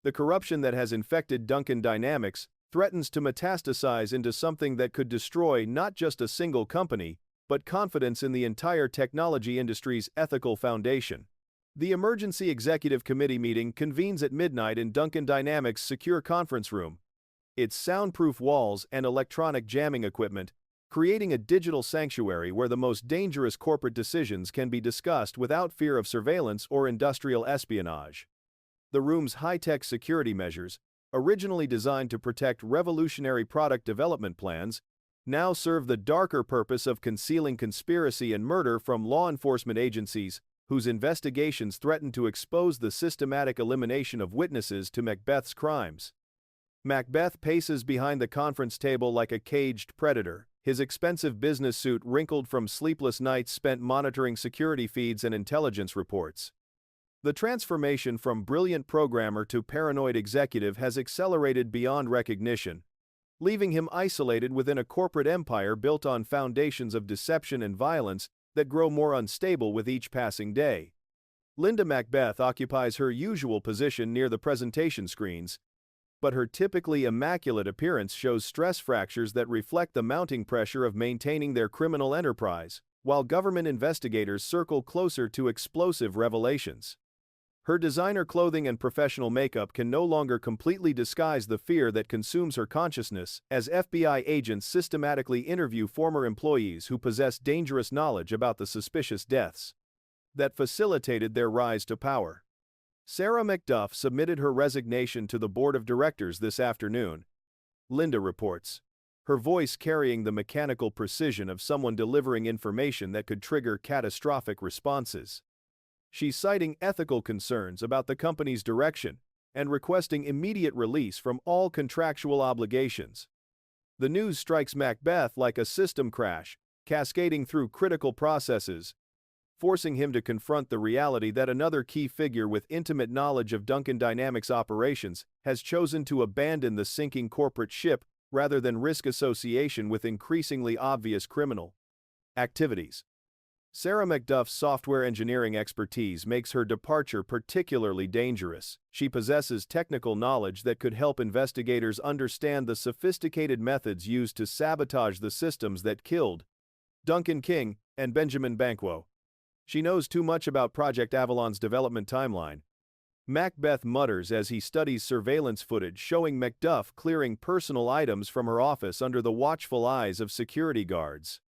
the corruption that has infected Duncan Dynamics threatens to metastasize into something that could destroy not just a single company, but confidence in the entire technology industry's ethical foundation. The Emergency Executive Committee meeting convenes at midnight in Duncan Dynamics' secure conference room, its soundproof walls and electronic jamming equipment, creating a digital sanctuary where the most dangerous corporate decisions can be discussed without fear of surveillance or industrial espionage. The room's high-tech security measures, originally designed to protect revolutionary product development plans, now serve the darker purpose of concealing conspiracy and murder from law enforcement agencies whose investigations threaten to expose the systematic elimination of witnesses to Macbeth's crimes. Macbeth paces behind the conference table like a caged predator, his expensive business suit wrinkled from sleepless nights spent monitoring security feeds and intelligence reports. The transformation from brilliant programmer to paranoid executive has accelerated beyond recognition, leaving him isolated within a corporate empire built on foundations of deception and violence that grow more unstable with each passing day. Linda Macbeth occupies her usual position near the presentation screens, but her typically immaculate appearance shows stress fractures that reflect the mounting pressure of maintaining their criminal enterprise, while government investigators circle closer to explosive revelations. Her designer clothing and professional makeup can no longer completely disguise the fear that consumes her consciousness as FBI agents systematically interview former employees who possess dangerous knowledge about the suspicious deaths that facilitated their rise to power. Sarah McDuff submitted her resignation to the board of directors this afternoon, Linda reports, her voice carrying the mechanical precision of someone delivering information that could trigger catastrophic responses. She's citing ethical concerns about the company's direction and requesting immediate release from all contractual obligations. The news strikes Macbeth like a system crash, cascading through critical processes, forcing him to confront the reality that another key figure with intimate knowledge of Duncan Dynamics operations has chosen to abandon the sinking corporate ship rather than risk association with increasingly obvious criminal activities. Sarah McDuff's software engineering expertise makes her departure particularly dangerous. She possesses technical knowledge that could help investigators understand the sophisticated methods used to sabotage the systems that killed Duncan King and Benjamin Banquo. She knows too much about Project Avalon's development timeline. Macbeth mutters as he studies surveillance footage showing Macduff clearing personal items from her office under the watchful eyes of security guards.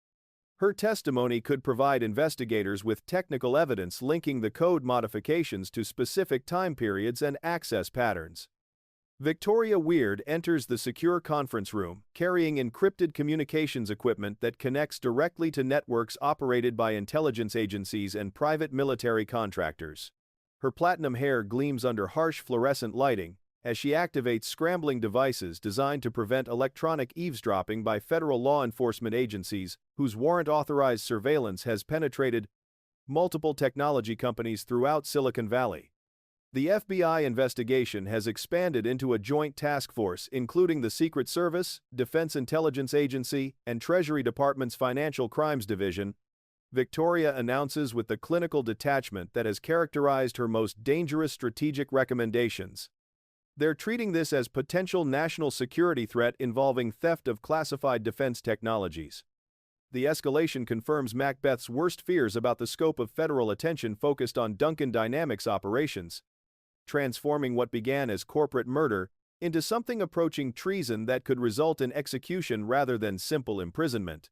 Her testimony could provide investigators with technical evidence linking the code modifications to specific time periods and access patterns. Victoria Weird enters the secure conference room, carrying encrypted communications equipment that connects directly to networks operated by intelligence agencies and private military contractors. Her platinum hair gleams under harsh fluorescent lighting as she activates scrambling devices designed to prevent electronic eavesdropping by federal law enforcement agencies whose warrant-authorized surveillance has penetrated multiple technology companies throughout Silicon Valley. The FBI investigation has expanded into a joint task force including the Secret Service, Defense Intelligence Agency, and Treasury Department's Financial Crimes Division, Victoria announces with the clinical detachment that has characterized her most dangerous strategic recommendations. They're treating this as potential national security threat involving theft of classified defense technologies. The escalation confirms Macbeth's worst fears about the scope of federal attention focused on Duncan Dynamics operations, transforming what began as corporate murder into something approaching treason that could result in execution rather than simple imprisonment.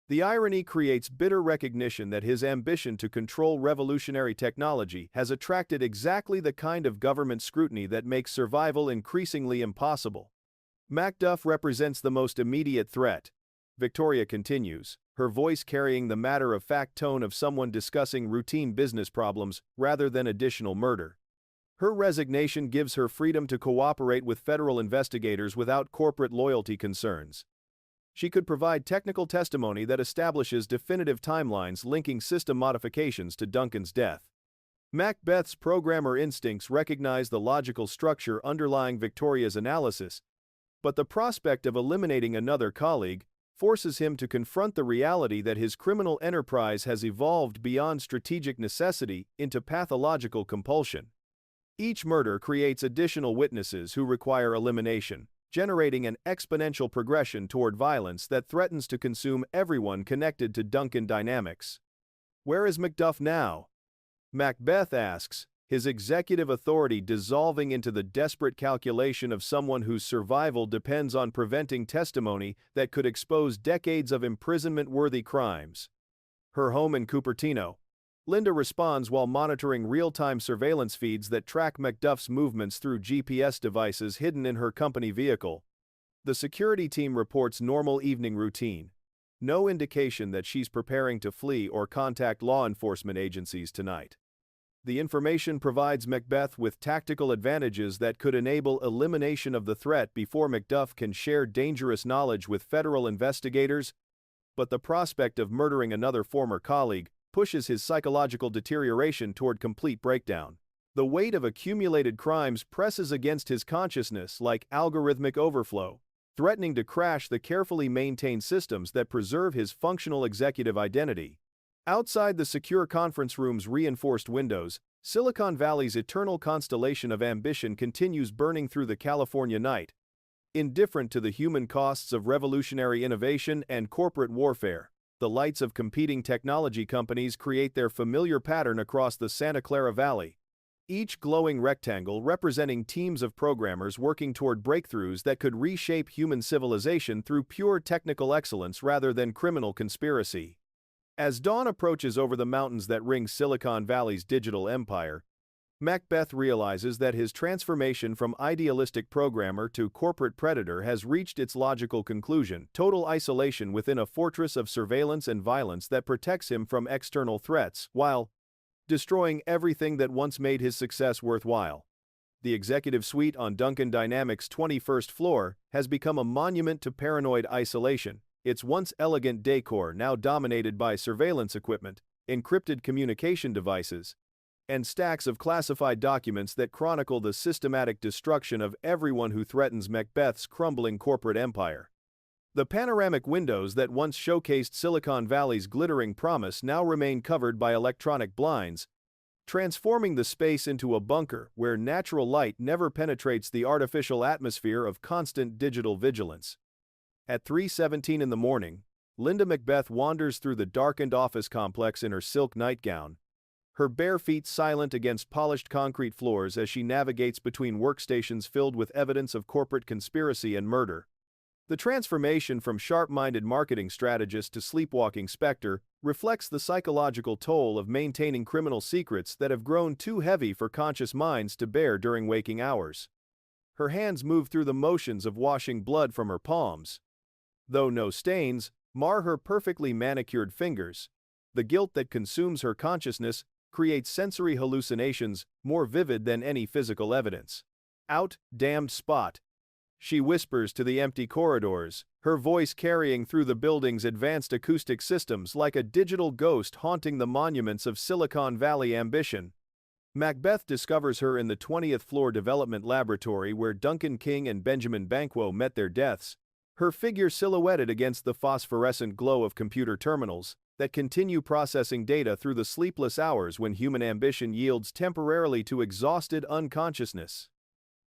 The irony creates bitter recognition that his ambition to control revolutionary technology has attracted exactly the kind of government scrutiny that makes survival increasingly impossible. Macduff represents the most immediate threat, Victoria continues, her voice carrying the matter-of-fact tone of someone discussing routine business problems rather than additional murder. Her resignation gives her freedom to cooperate with federal investigators without corporate loyalty concerns. She could provide technical testimony that establishes definitive timelines linking system modifications to Duncan's death. Macbeth's programmer instincts recognize the logical structure underlying Victoria's analysis, but the prospect of eliminating another colleague forces him to confront the reality that his criminal enterprise has evolved beyond strategic necessity into pathological compulsion. Each murder creates additional witnesses who require elimination, generating an exponential progression toward violence that threatens to consume everyone connected to Duncan dynamics. Where is Macduff now? Macbeth asks, his executive authority dissolving into the desperate calculation of someone whose survival depends on preventing testimony that could expose decades of imprisonment-worthy crimes. Her home in Cupertino. Linda responds while monitoring real-time surveillance feeds that track Macduff's movements through GPS devices hidden in her company vehicle. The security team reports normal evening routine. No indication that she's preparing to flee or contact law enforcement agencies tonight. The information provides Macbeth with tactical advantages that could enable elimination of the threat before Macduff can share dangerous knowledge with federal investigators, but the prospect of murdering another former colleague pushes his psychological deterioration toward complete breakdown. The weight of accumulated crimes presses against his consciousness like algorithmic overflow, threatening to crash the carefully maintained systems that preserve his functional executive identity. Outside the secure conference room's reinforced windows, Silicon Valley's eternal constellation of ambition continues burning through the California night. Indifferent to the human costs of revolutionary innovation and corporate warfare, the lights of competing technology companies create their familiar pattern across the Santa Clara Valley. Each glowing rectangle representing teams of programmers working toward breakthroughs that could reshape human civilization through pure technical excellence rather than criminal conspiracy. As dawn approaches over the mountains that ring Silicon Valley's digital empire, Macbeth realizes that his transformation from idealistic programmer to corporate predator has reached its logical conclusion: total isolation within a fortress of surveillance and violence that protects him from external threats, while destroying everything that once made his success worthwhile. The executive suite on Duncan Dynamics' 21st floor has become a monument to paranoid isolation, its once elegant decor now dominated by surveillance equipment, encrypted communication devices, and stacks of classified documents that chronicle the systematic destruction of everyone who threatens Macbeth's crumbling corporate empire. The panoramic windows that once showcased Silicon Valley's glittering promise now remain covered by electronic blinds, transforming the space into a bunker where natural light never penetrates the artificial atmosphere of constant digital vigilance. At 3:17 in the morning, Linda Macbeth wanders through the darkened office complex in her silk nightgown, her bare feet silent against polished concrete floors as she navigates between workstations filled with evidence of corporate conspiracy and murder. The transformation from sharp-minded marketing strategist to sleepwalking specter reflects the psychological toll of maintaining criminal secrets that have grown too heavy for conscious minds to bear during waking hours. Her hands move through the motions of washing blood from her palms. Though no stains mar her perfectly manicured fingers, the guilt that consumes her consciousness creates sensory hallucinations more vivid than any physical evidence. "Out, damned spot," she whispers to the empty corridors, her voice carrying through the building's advanced acoustic systems like a digital ghost haunting the monuments of Silicon Valley ambition. Macbeth discovers her in the 20th floor development laboratory where Duncan King and Benjamin Banquo met their deaths, her figure silhouetted against the phosphorescent glow of computer terminals that continue processing data through the sleepless hours when human ambition yields temporarily to exhausted unconsciousness.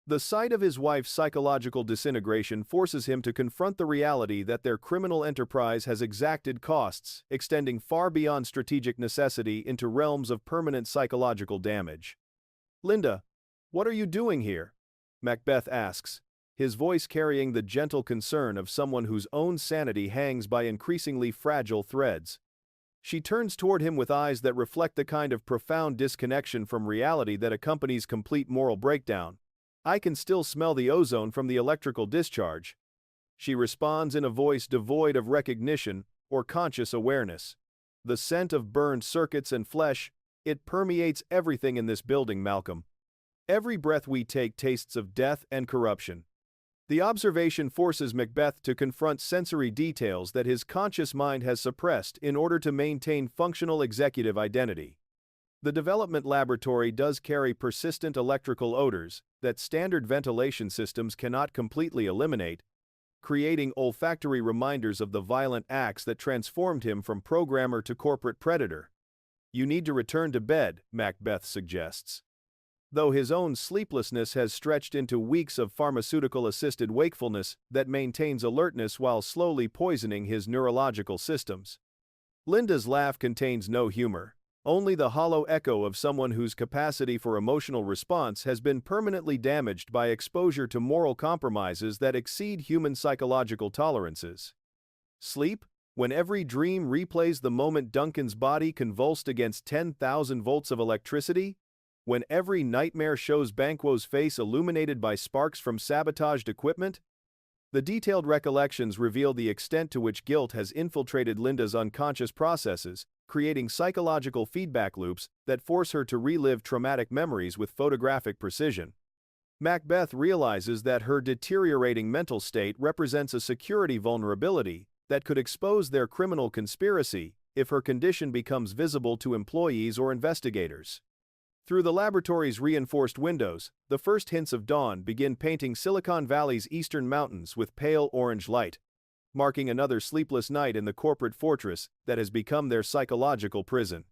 The sight of his wife's psychological disintegration forces him to confront the reality that their criminal enterprise has exacted costs, extending far beyond strategic necessity into realms of permanent psychological damage. "Linda, what are you doing here?" Macbeth asks, his voice carrying the gentle concern of someone whose own sanity hangs by increasingly fragile threads. She turns toward him with eyes that reflect the kind of profound disconnection from reality that accompanies complete moral breakdown. "I can still smell the ozone from the electrical discharge," she responds in a voice devoid of recognition or conscious awareness. "The scent of burned circuits and flesh, it permeates everything in this building, Malcolm. Every breath we take tastes of death and corruption." The observation forces Macbeth to confront sensory details that his conscious mind has suppressed in order to maintain functional executive identity. The development laboratory does carry persistent electrical odors that standard ventilation systems cannot completely eliminate, creating olfactory reminders of the violent acts that transformed him from programmer to corporate predator. "You need to return to bed," Macbeth suggests. Though his own sleeplessness has stretched into weeks of pharmaceutical-assisted wakefulness that maintains alertness while slowly poisoning his neurological systems. Linda's laugh contains no humor, only the hollow echo of someone whose capacity for emotional response has been permanently damaged by exposure to moral compromises that exceed human psychological tolerances. Sleep? When every dream replays the moment Duncan's body convulsed against 10,000 volts of electricity? When every nightmare shows Banquo's face illuminated by sparks from sabotaged equipment? The detailed recollections reveal the extent to which guilt has infiltrated Linda's unconscious processes, creating psychological feedback loops that force her to relive traumatic memories with photographic precision. Macbeth realizes that her deteriorating mental state represents a security vulnerability that could expose their criminal conspiracy if her condition becomes visible to employees or investigators. Through the laboratory's reinforced windows, the first hints of dawn begin painting Silicon Valley's eastern mountains with pale orange light, marking another sleepless night in the corporate fortress that has become their psychological prison.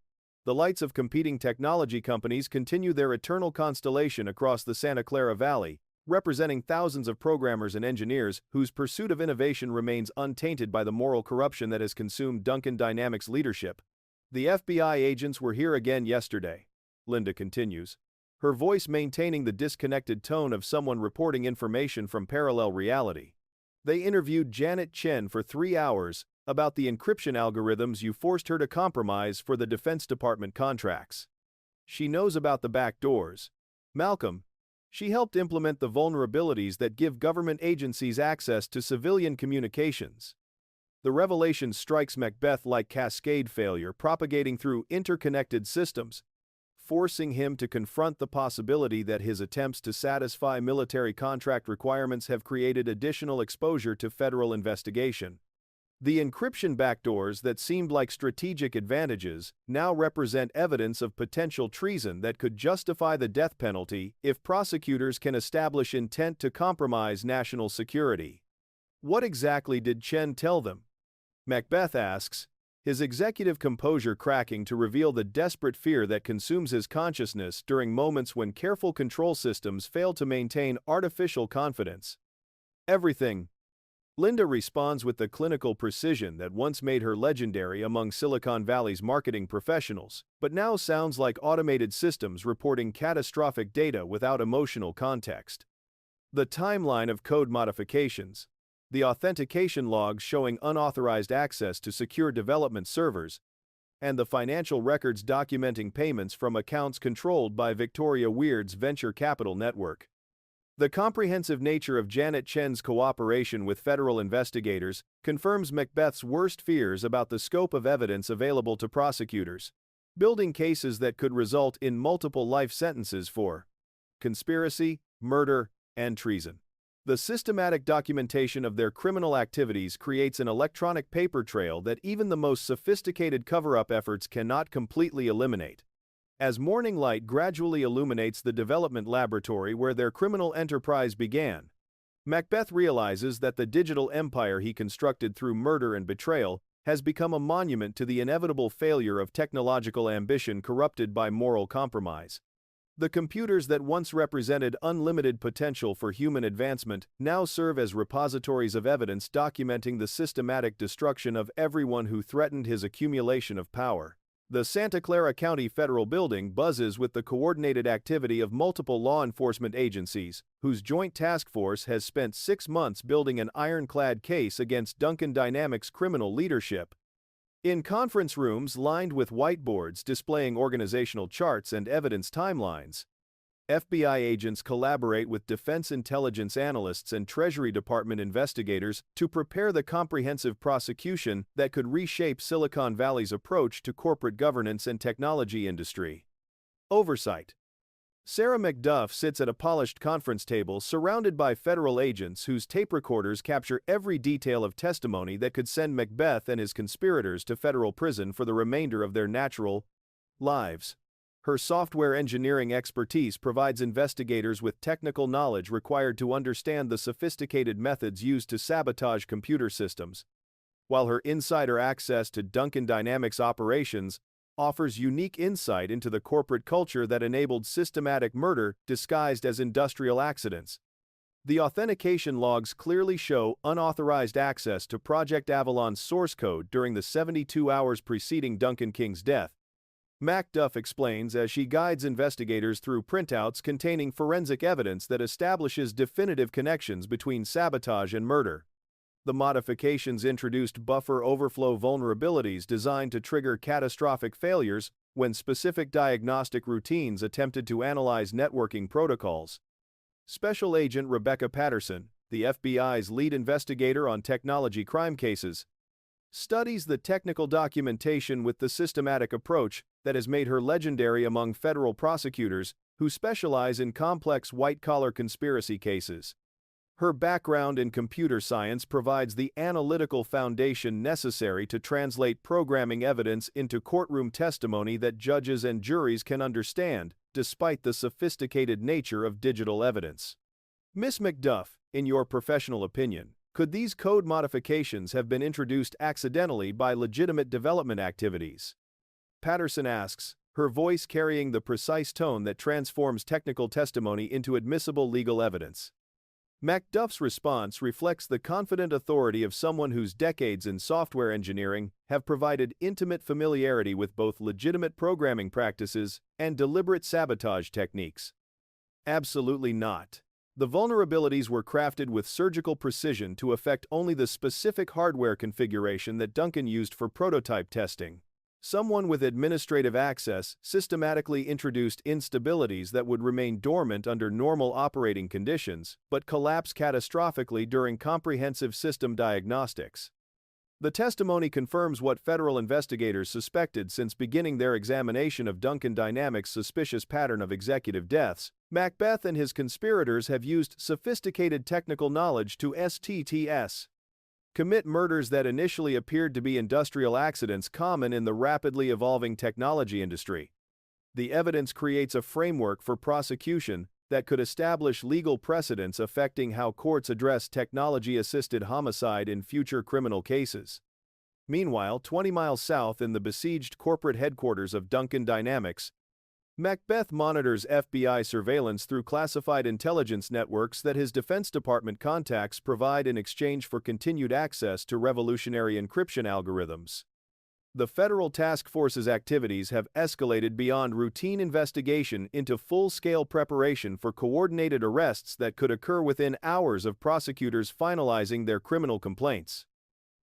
The lights of competing technology companies continue their eternal constellation across the Santa Clara Valley, representing thousands of programmers and engineers whose pursuit of innovation remains untainted by the moral corruption that has consumed Duncan Dynamics' leadership. "The FBI agents were here again yesterday," Linda continues, her voice maintaining the disconnected tone of someone reporting information from parallel reality. "They interviewed Janet Chen for 3 hours about the encryption algorithms you forced her to compromise for the Defense Department contracts. She knows about the back doors. Malcolm, she helped implement the vulnerabilities that give government agencies access to civilian communications." The revelation strikes Macbeth like cascade failure propagating through interconnected systems, forcing him to confront the possibility that his attempts to satisfy military contract requirements have created additional exposure to federal investigation. The encryption backdoors that seemed like strategic advantages now represent evidence of potential treason that could justify the death penalty if prosecutors can establish intent to compromise national security. What exactly did Chen tell them? Macbeth asks, his executive composure cracking to reveal the desperate fear that consumes his consciousness during moments when careful control systems fail to maintain artificial confidence. "Everything." Linda responds with the clinical precision that once made her legendary among Silicon Valley's marketing professionals, but now sounds like automated systems reporting catastrophic data without emotional context. The timeline of code modifications, the authentication logs showing unauthorized access to secure development servers, and the financial records documenting payments from accounts controlled by Victoria Weird's venture capital network. The comprehensive nature of Janet Chen's cooperation with federal investigators confirms Macbeth's worst fears about the scope of evidence available to prosecutors, building cases that could result in multiple life sentences for conspiracy, murder, and treason. The systematic documentation of their criminal activities creates an electronic paper trail that even the most sophisticated cover-up efforts cannot completely eliminate. As morning light gradually illuminates the development laboratory where their criminal enterprise began, Macbeth realizes that the digital empire he constructed through murder and betrayal has become a monument to the inevitable failure of technological ambition corrupted by moral compromise. The computers that once represented unlimited potential for human advancement now serve as repositories of evidence documenting the systematic destruction of everyone who threatened his accumulation of power. The Santa Clara County Federal Building buzzes with the coordinated activity of multiple law enforcement agencies, whose joint task force has spent 6 months building an ironclad case against Duncan Dynamics' criminal leadership. In conference rooms lined with whiteboards displaying organizational charts and evidence timelines, FBI agents collaborate with defense intelligence analysts and Treasury Department investigators to prepare the comprehensive prosecution that could reshape Silicon Valley's approach to corporate governance and technology industry. Oversight. Sarah Macduff sits at a polished conference table surrounded by federal agents whose tape recorders capture every detail of testimony that could send Macbeth and his conspirators to federal prison for the remainder of their natural lives. Her software engineering expertise provides investigators with technical knowledge required to understand the sophisticated methods used to sabotage computer systems, while her insider access to Duncan Dynamics operations offers unique insight into the corporate culture that enabled systematic murder disguised as industrial accidents. The authentication logs clearly show unauthorized access to Project Avalon's source code during the 72 hours preceding Duncan King's death. Macduff explains as she guides investigators through printouts containing forensic evidence that establishes definitive connections between sabotage and murder. The modifications introduced buffer overflow vulnerabilities designed to trigger catastrophic failures when specific diagnostic routines attempted to analyze networking protocols. Special Agent Rebecca Patterson, the FBI's lead investigator on technology crime cases, studies the technical documentation with the systematic approach that has made her legendary among federal prosecutors who specialize in complex white-collar conspiracy cases. Her background in computer science provides the analytical foundation necessary to translate programming evidence into courtroom testimony that judges and juries can understand, despite the sophisticated nature of digital evidence. Miss Macduff, in your professional opinion, could these code modifications have been introduced accidentally by legitimate development activities? Patterson asks, her voice carrying the precise tone that transforms technical testimony into admissible legal evidence. Macduff's response reflects the confident authority of someone whose decades in software engineering have provided intimate familiarity with both legitimate programming practices and deliberate sabotage techniques. Absolutely not. The vulnerabilities were crafted with surgical precision to affect only the specific hardware configuration that Duncan used for prototype testing. Someone with administrative access systematically introduced instabilities that would remain dormant under normal operating conditions, but collapse catastrophically during comprehensive system diagnostics. The testimony confirms what federal investigators suspected since beginning their examination of Duncan Dynamics' suspicious pattern of executive deaths. Macbeth and his conspirators have used sophisticated technical knowledge to commit murders that initially appeared to be industrial accidents common in the rapidly evolving technology industry. The evidence creates a framework for prosecution that could establish legal precedents affecting how courts address technology-assisted homicide in future criminal cases. Meanwhile, 20 miles south in the besieged corporate headquarters of Duncan Dynamics, Macbeth monitors FBI surveillance through classified intelligence networks that his Defense Department contacts provide in exchange for continued access to revolutionary encryption algorithms. The federal task force's activities have escalated beyond routine investigation into full-scale preparation for coordinated arrests that could occur within hours of prosecutors finalizing their criminal complaints.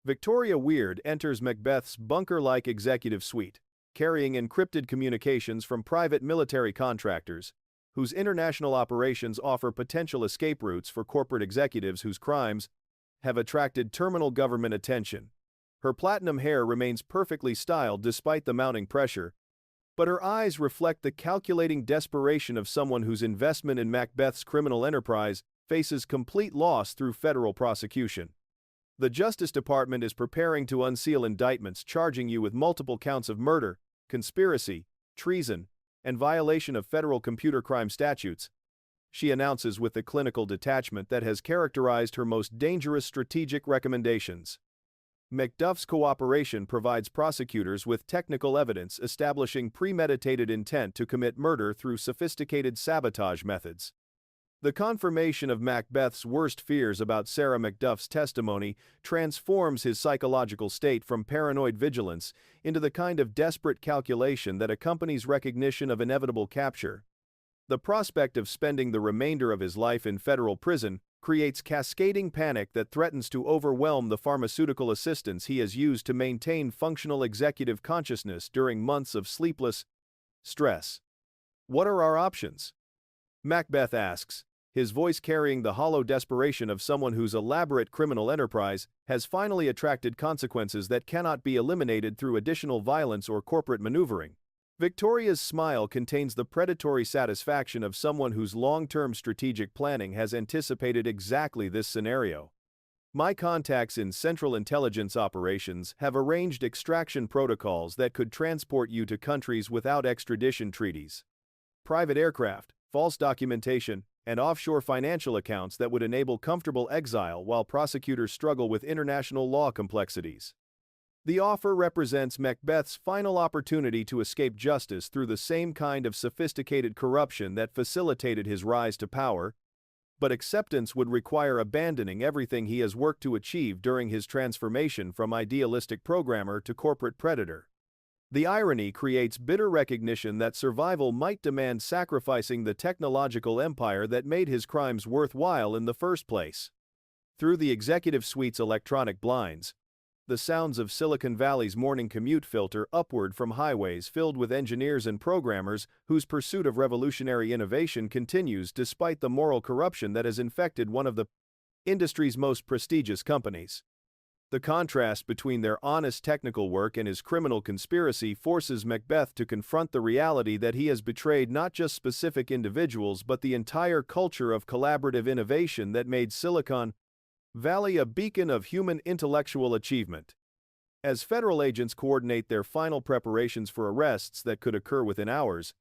Victoria Weird enters Macbeth's bunker-like executive suite, carrying encrypted communications from private military contractors, whose international operations offer potential escape routes for corporate executives whose crimes have attracted terminal government attention. Her platinum hair remains perfectly styled despite the mounting pressure, but her eyes reflect the calculating desperation of someone whose investment in Macbeth's criminal enterprise faces complete loss through federal prosecution. The Justice Department is preparing to unseal indictments charging you with multiple counts of murder, conspiracy, treason, and violation of federal computer crime statutes, she announces with the clinical detachment that has characterized her most dangerous strategic recommendations. Macduff's cooperation provides prosecutors with technical evidence establishing premeditated intent to commit murder through sophisticated sabotage methods. The confirmation of Macbeth's worst fears about Sarah Macduff's testimony transforms his psychological state from paranoid vigilance into the kind of desperate calculation that accompanies recognition of inevitable capture. The prospect of spending the remainder of his life in federal prison creates cascading panic that threatens to overwhelm the pharmaceutical assistance he has used to maintain functional executive consciousness during months of sleepless stress. What are our options? Macbeth asks, his voice carrying the hollow desperation of someone whose elaborate criminal enterprise has finally attracted consequences that cannot be eliminated through additional violence or corporate maneuvering. Victoria's smile contains the predatory satisfaction of someone whose long-term strategic planning has anticipated exactly this scenario. My contacts in Central Intelligence Operations have arranged extraction protocols that could transport you to countries without extradition treaties. Private aircraft, false documentation, and offshore financial accounts that would enable comfortable exile while prosecutors struggle with international law complexities. The offer represents Macbeth's final opportunity to escape justice through the same kind of sophisticated corruption that facilitated his rise to power, but acceptance would require abandoning everything he has worked to achieve during his transformation from idealistic programmer to corporate predator. The irony creates bitter recognition that survival might demand sacrificing the technological empire that made his crimes worthwhile in the first place. Through the executive suite's electronic blinds, the sounds of Silicon Valley's morning commute filter upward from highways filled with engineers and programmers whose pursuit of revolutionary innovation continues despite the moral corruption that has infected one of the industry's most prestigious companies. The contrast between their honest technical work and his criminal conspiracy forces Macbeth to confront the reality that he has betrayed not just specific individuals but the entire culture of collaborative innovation that made Silicon Valley a beacon of human intellectual achievement. As federal agents coordinate their final preparations for arrests that could occur within hours,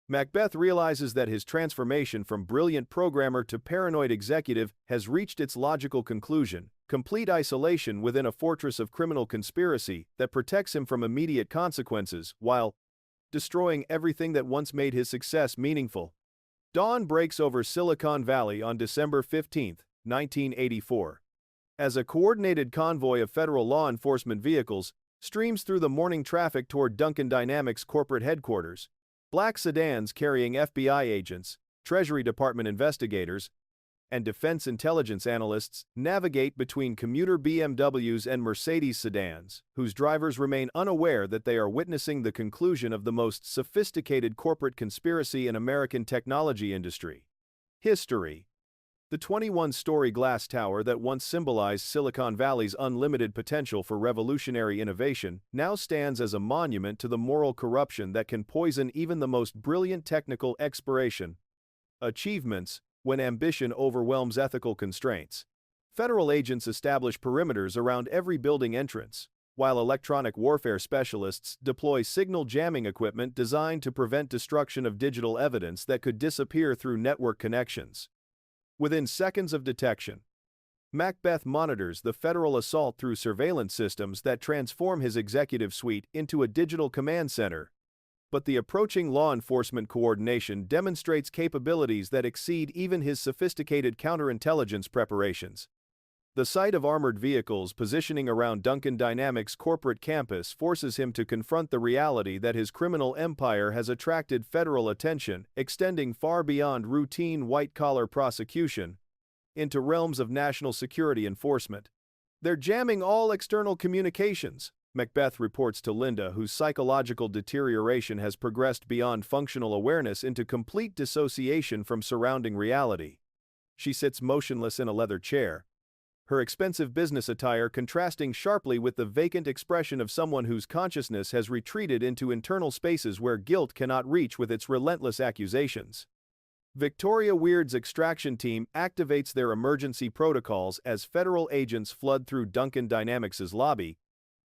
Macbeth realizes that his transformation from brilliant programmer to paranoid executive has reached its logical conclusion: complete isolation within a fortress of criminal conspiracy that protects him from immediate consequences while destroying everything that once made his success meaningful. Dawn breaks over Silicon Valley on December 15, 1984. As a coordinated convoy of federal law enforcement vehicles streams through the morning traffic toward Duncan Dynamics corporate headquarters, black sedans carrying FBI agents, Treasury Department investigators, and defense intelligence analysts navigate between commuter BMWs and Mercedes sedans, whose drivers remain unaware that they are witnessing the conclusion of the most sophisticated corporate conspiracy in American technology industry history. The 21-story glass tower that once symbolized Silicon Valley's unlimited potential for revolutionary innovation now stands as a monument to the moral corruption that can poison even the most brilliant technical achievements when ambition overwhelms ethical constraints. Federal agents establish perimeters around every building entrance, while electronic warfare specialists deploy signal jamming equipment designed to prevent destruction of digital evidence that could disappear through network connections. Within seconds of detection, Macbeth monitors the federal assault through surveillance systems that transform his executive suite into a digital command center. But the approaching law enforcement coordination demonstrates capabilities that exceed even his sophisticated counterintelligence preparations. The sight of armored vehicles positioning around Duncan Dynamics' corporate campus forces him to confront the reality that his criminal empire has attracted federal attention, extending far beyond routine white-collar prosecution into realms of national security enforcement. "They're jamming all external communications," Macbeth reports to Linda, whose psychological deterioration has progressed beyond functional awareness into complete dissociation from surrounding reality. She sits motionless in a leather chair, her expensive business attire contrasting sharply with the vacant expression of someone whose consciousness has retreated into internal spaces where guilt cannot reach with its relentless accusations. Victoria Weird's extraction team activates their emergency protocols as federal agents flood through Duncan Dynamics' lobby,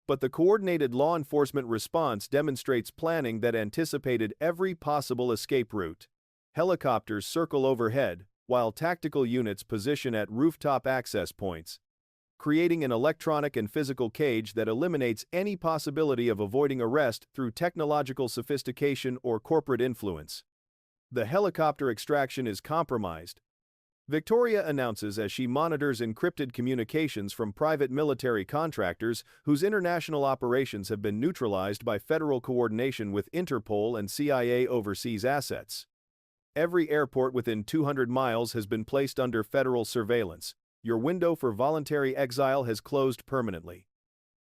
but the coordinated law enforcement response demonstrates planning that anticipated every possible escape route. Helicopters circle overhead, while tactical units position at rooftop access points, creating an electronic and physical cage that eliminates any possibility of avoiding arrest through technological sophistication or corporate influence. The helicopter extraction is compromised, Victoria announces as she monitors encrypted communications from private military contractors whose international operations have been neutralized by federal coordination with Interpol and CIA overseas assets. Every airport within 200 miles has been placed under federal surveillance. Your window for voluntary exile has closed permanently.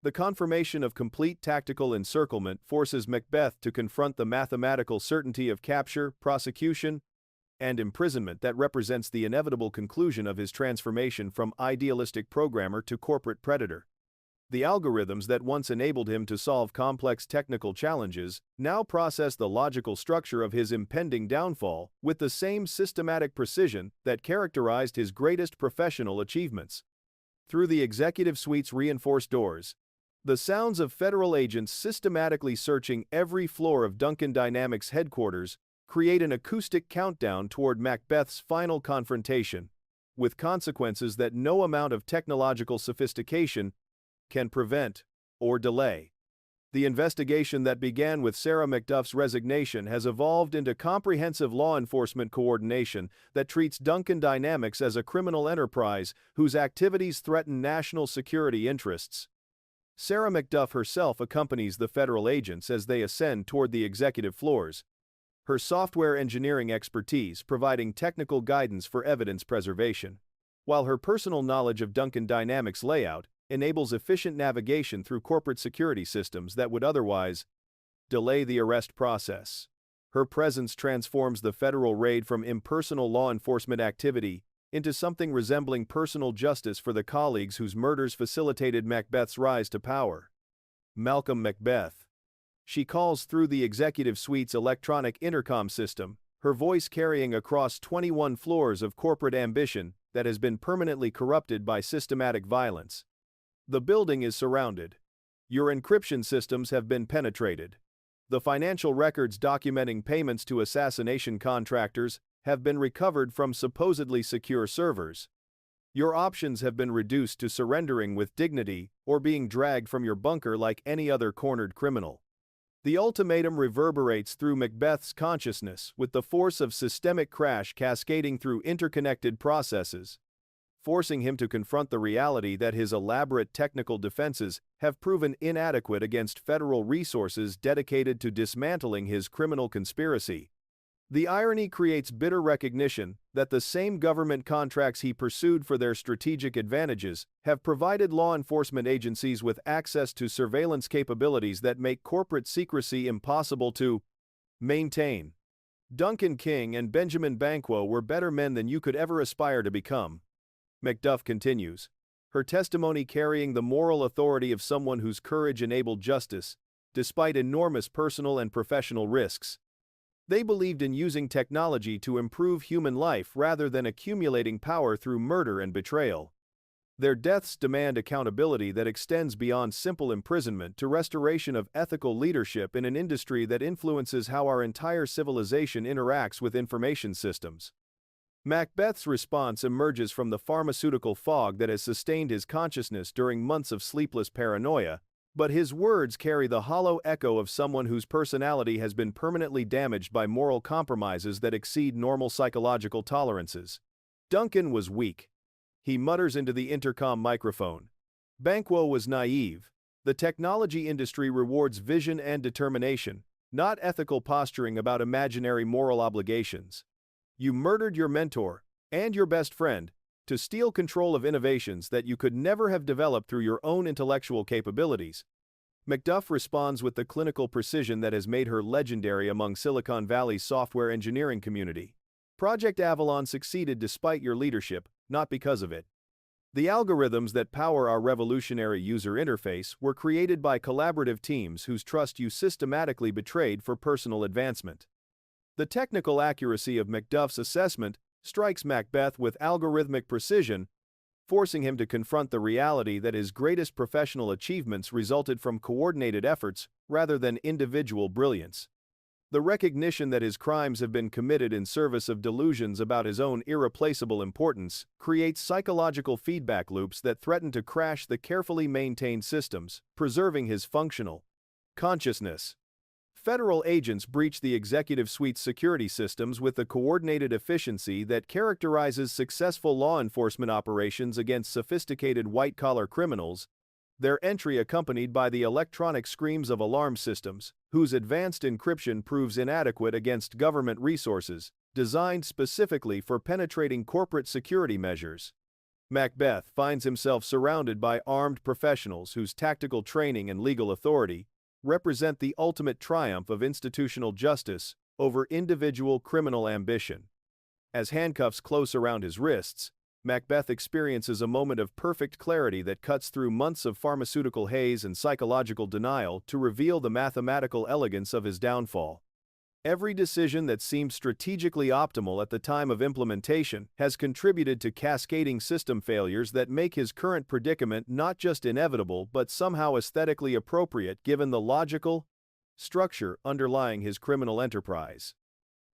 The confirmation of complete tactical encirclement forces Macbeth to confront the mathematical certainty of capture, prosecution, and imprisonment that represents the inevitable conclusion of his transformation from idealistic programmer to corporate predator. The algorithms that once enabled him to solve complex technical challenges now process the logical structure of his impending downfall with the same systematic precision that characterized his greatest professional achievements. Through the executive suite's reinforced doors, the sounds of federal agents systematically searching every floor of Duncan Dynamics headquarters create an acoustic countdown toward Macbeth's final confrontation, with consequences that no amount of technological sophistication can prevent or delay. The investigation that began with Sarah Macduff's resignation has evolved into comprehensive law enforcement coordination that treats Duncan Dynamics as a criminal enterprise whose activities threaten national security interests. Sarah Macduff herself accompanies the federal agents as they ascend toward the executive floors, her software engineering expertise providing technical guidance for evidence preservation, while her personal knowledge of Duncan Dynamics layout enables efficient navigation through corporate security systems that would otherwise delay the arrest process. Her presence transforms the federal raid from impersonal law enforcement activity into something resembling personal justice for the colleagues whose murders facilitated Macbeth's rise to power. Malcolm Macbeth. She calls through the executive suite's electronic intercom system, her voice carrying across 21 floors of corporate ambition that has been permanently corrupted by systematic violence. The building is surrounded. Your encryption systems have been penetrated. The financial records documenting payments to assassination contractors have been recovered from supposedly secure servers. Your options have been reduced to surrendering with dignity or being dragged from your bunker like any other cornered criminal. The ultimatum reverberates through Macbeth's consciousness with the force of systemic crash cascading through interconnected processes, forcing him to confront the reality that his elaborate technical defenses have proven inadequate against federal resources dedicated to dismantling his criminal conspiracy. The irony creates bitter recognition that the same government contracts he pursued for their strategic advantages have provided law enforcement agencies with access to surveillance capabilities that make corporate secrecy impossible to maintain. Duncan King and Benjamin Banquo were better men than you could ever aspire to become. Macduff continues, her testimony carrying the moral authority of someone whose courage enabled justice, despite enormous personal and professional risks. They believed in using technology to improve human life rather than accumulating power through murder and betrayal. Their deaths demand accountability that extends beyond simple imprisonment to restoration of ethical leadership in an industry that influences how our entire civilization interacts with information systems. Macbeth's response emerges from the pharmaceutical fog that has sustained his consciousness during months of sleepless paranoia, but his words carry the hollow echo of someone whose personality has been permanently damaged by moral compromises that exceed normal psychological tolerances. Duncan was weak. He mutters into the intercom microphone. Banquo was naive. The technology industry rewards vision and determination, not ethical posturing about imaginary moral obligations. You murdered your mentor and your best friend to steal control of innovations that you could never have developed through your own intellectual capabilities. Macduff responds with the clinical precision that has made her legendary among Silicon Valley's software engineering community. Project Avalon succeeded despite your leadership, not because of it. The algorithms that power our revolutionary user interface were created by collaborative teams whose trust you systematically betrayed for personal advancement. The technical accuracy of Macduff's assessment strikes Macbeth with algorithmic precision, forcing him to confront the reality that his greatest professional achievements resulted from coordinated efforts rather than individual brilliance. The recognition that his crimes have been committed in service of delusions about his own irreplaceable importance creates psychological feedback loops that threaten to crash the carefully maintained systems, preserving his functional consciousness. Federal agents breach the executive suite's security systems with the coordinated efficiency that characterizes successful law enforcement operations against sophisticated white-collar criminals, their entry accompanied by the electronic screams of alarm systems, whose advanced encryption proves inadequate against government resources, designed specifically for penetrating corporate security measures. Macbeth finds himself surrounded by armed professionals whose tactical training and legal authority represent the ultimate triumph of institutional justice over individual criminal ambition. As handcuffs close around his wrists, Macbeth experiences a moment of perfect clarity that cuts through months of pharmaceutical haze and psychological denial to reveal the mathematical elegance of his downfall. Every decision that seemed strategically optimal at the time of implementation has contributed to cascading system failures that make his current predicament not just inevitable but somehow aesthetically appropriate given the logical structure underlying his criminal enterprise.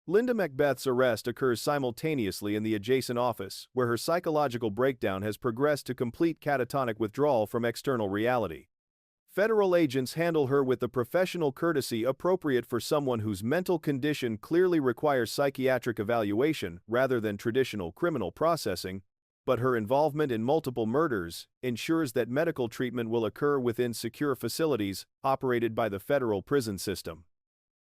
Linda Macbeth's arrest occurs simultaneously in the adjacent office, where her psychological breakdown has progressed to complete catatonic withdrawal from external reality. Federal agents handle her with the professional courtesy appropriate for someone whose mental condition clearly requires psychiatric evaluation rather than traditional criminal processing, but her involvement in multiple murders ensures that medical treatment will occur within secure facilities operated by the federal prison system.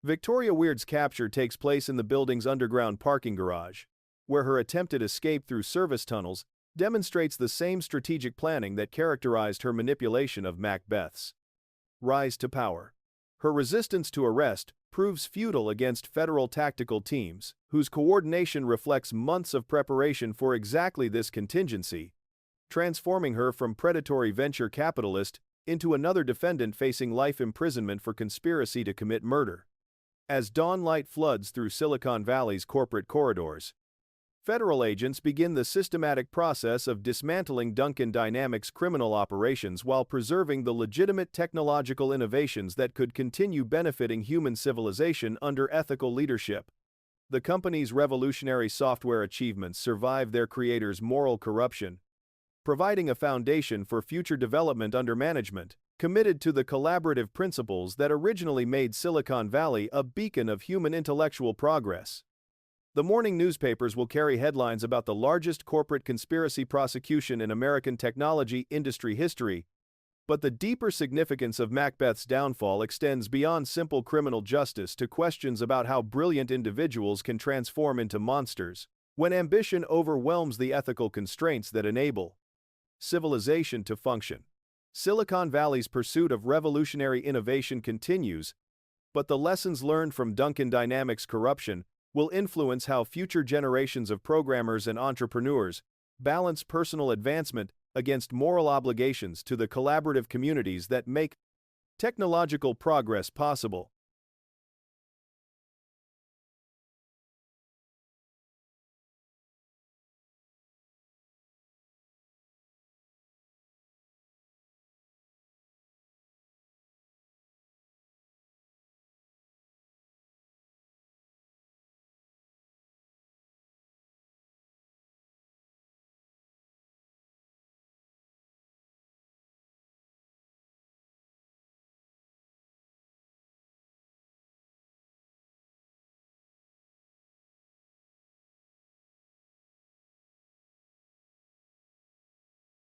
Victoria Weird's capture takes place in the building's underground parking garage, where her attempted escape through service tunnels demonstrates the same strategic planning that characterized her manipulation of Macbeth's rise to power. Her resistance to arrest proves futile against federal tactical teams, whose coordination reflects months of preparation for exactly this contingency, transforming her from predatory venture capitalist into another defendant facing life imprisonment for conspiracy to commit murder. As dawnlight floods through Silicon Valley's corporate corridors, federal agents begin the systematic process of dismantling Duncan Dynamics' criminal operations while preserving the legitimate technological innovations that could continue benefiting human civilization under ethical leadership. The company's revolutionary software achievements survive their creators' moral corruption, providing a foundation for future development under management committed to the collaborative principles that originally made Silicon Valley a beacon of human intellectual progress. The morning newspapers will carry headlines about the largest corporate conspiracy prosecution in American technology industry history, but the deeper significance of Macbeth's downfall extends beyond simple criminal justice to questions about how brilliant individuals can transform into monsters when ambition overwhelms the ethical constraints that enable civilization to function. Silicon Valley's pursuit of revolutionary innovation continues, but the lessons learned from Duncan Dynamics' corruption will influence how future generations of programmers and entrepreneurs balance personal advancement against moral obligations to the collaborative communities that make technological progress possible.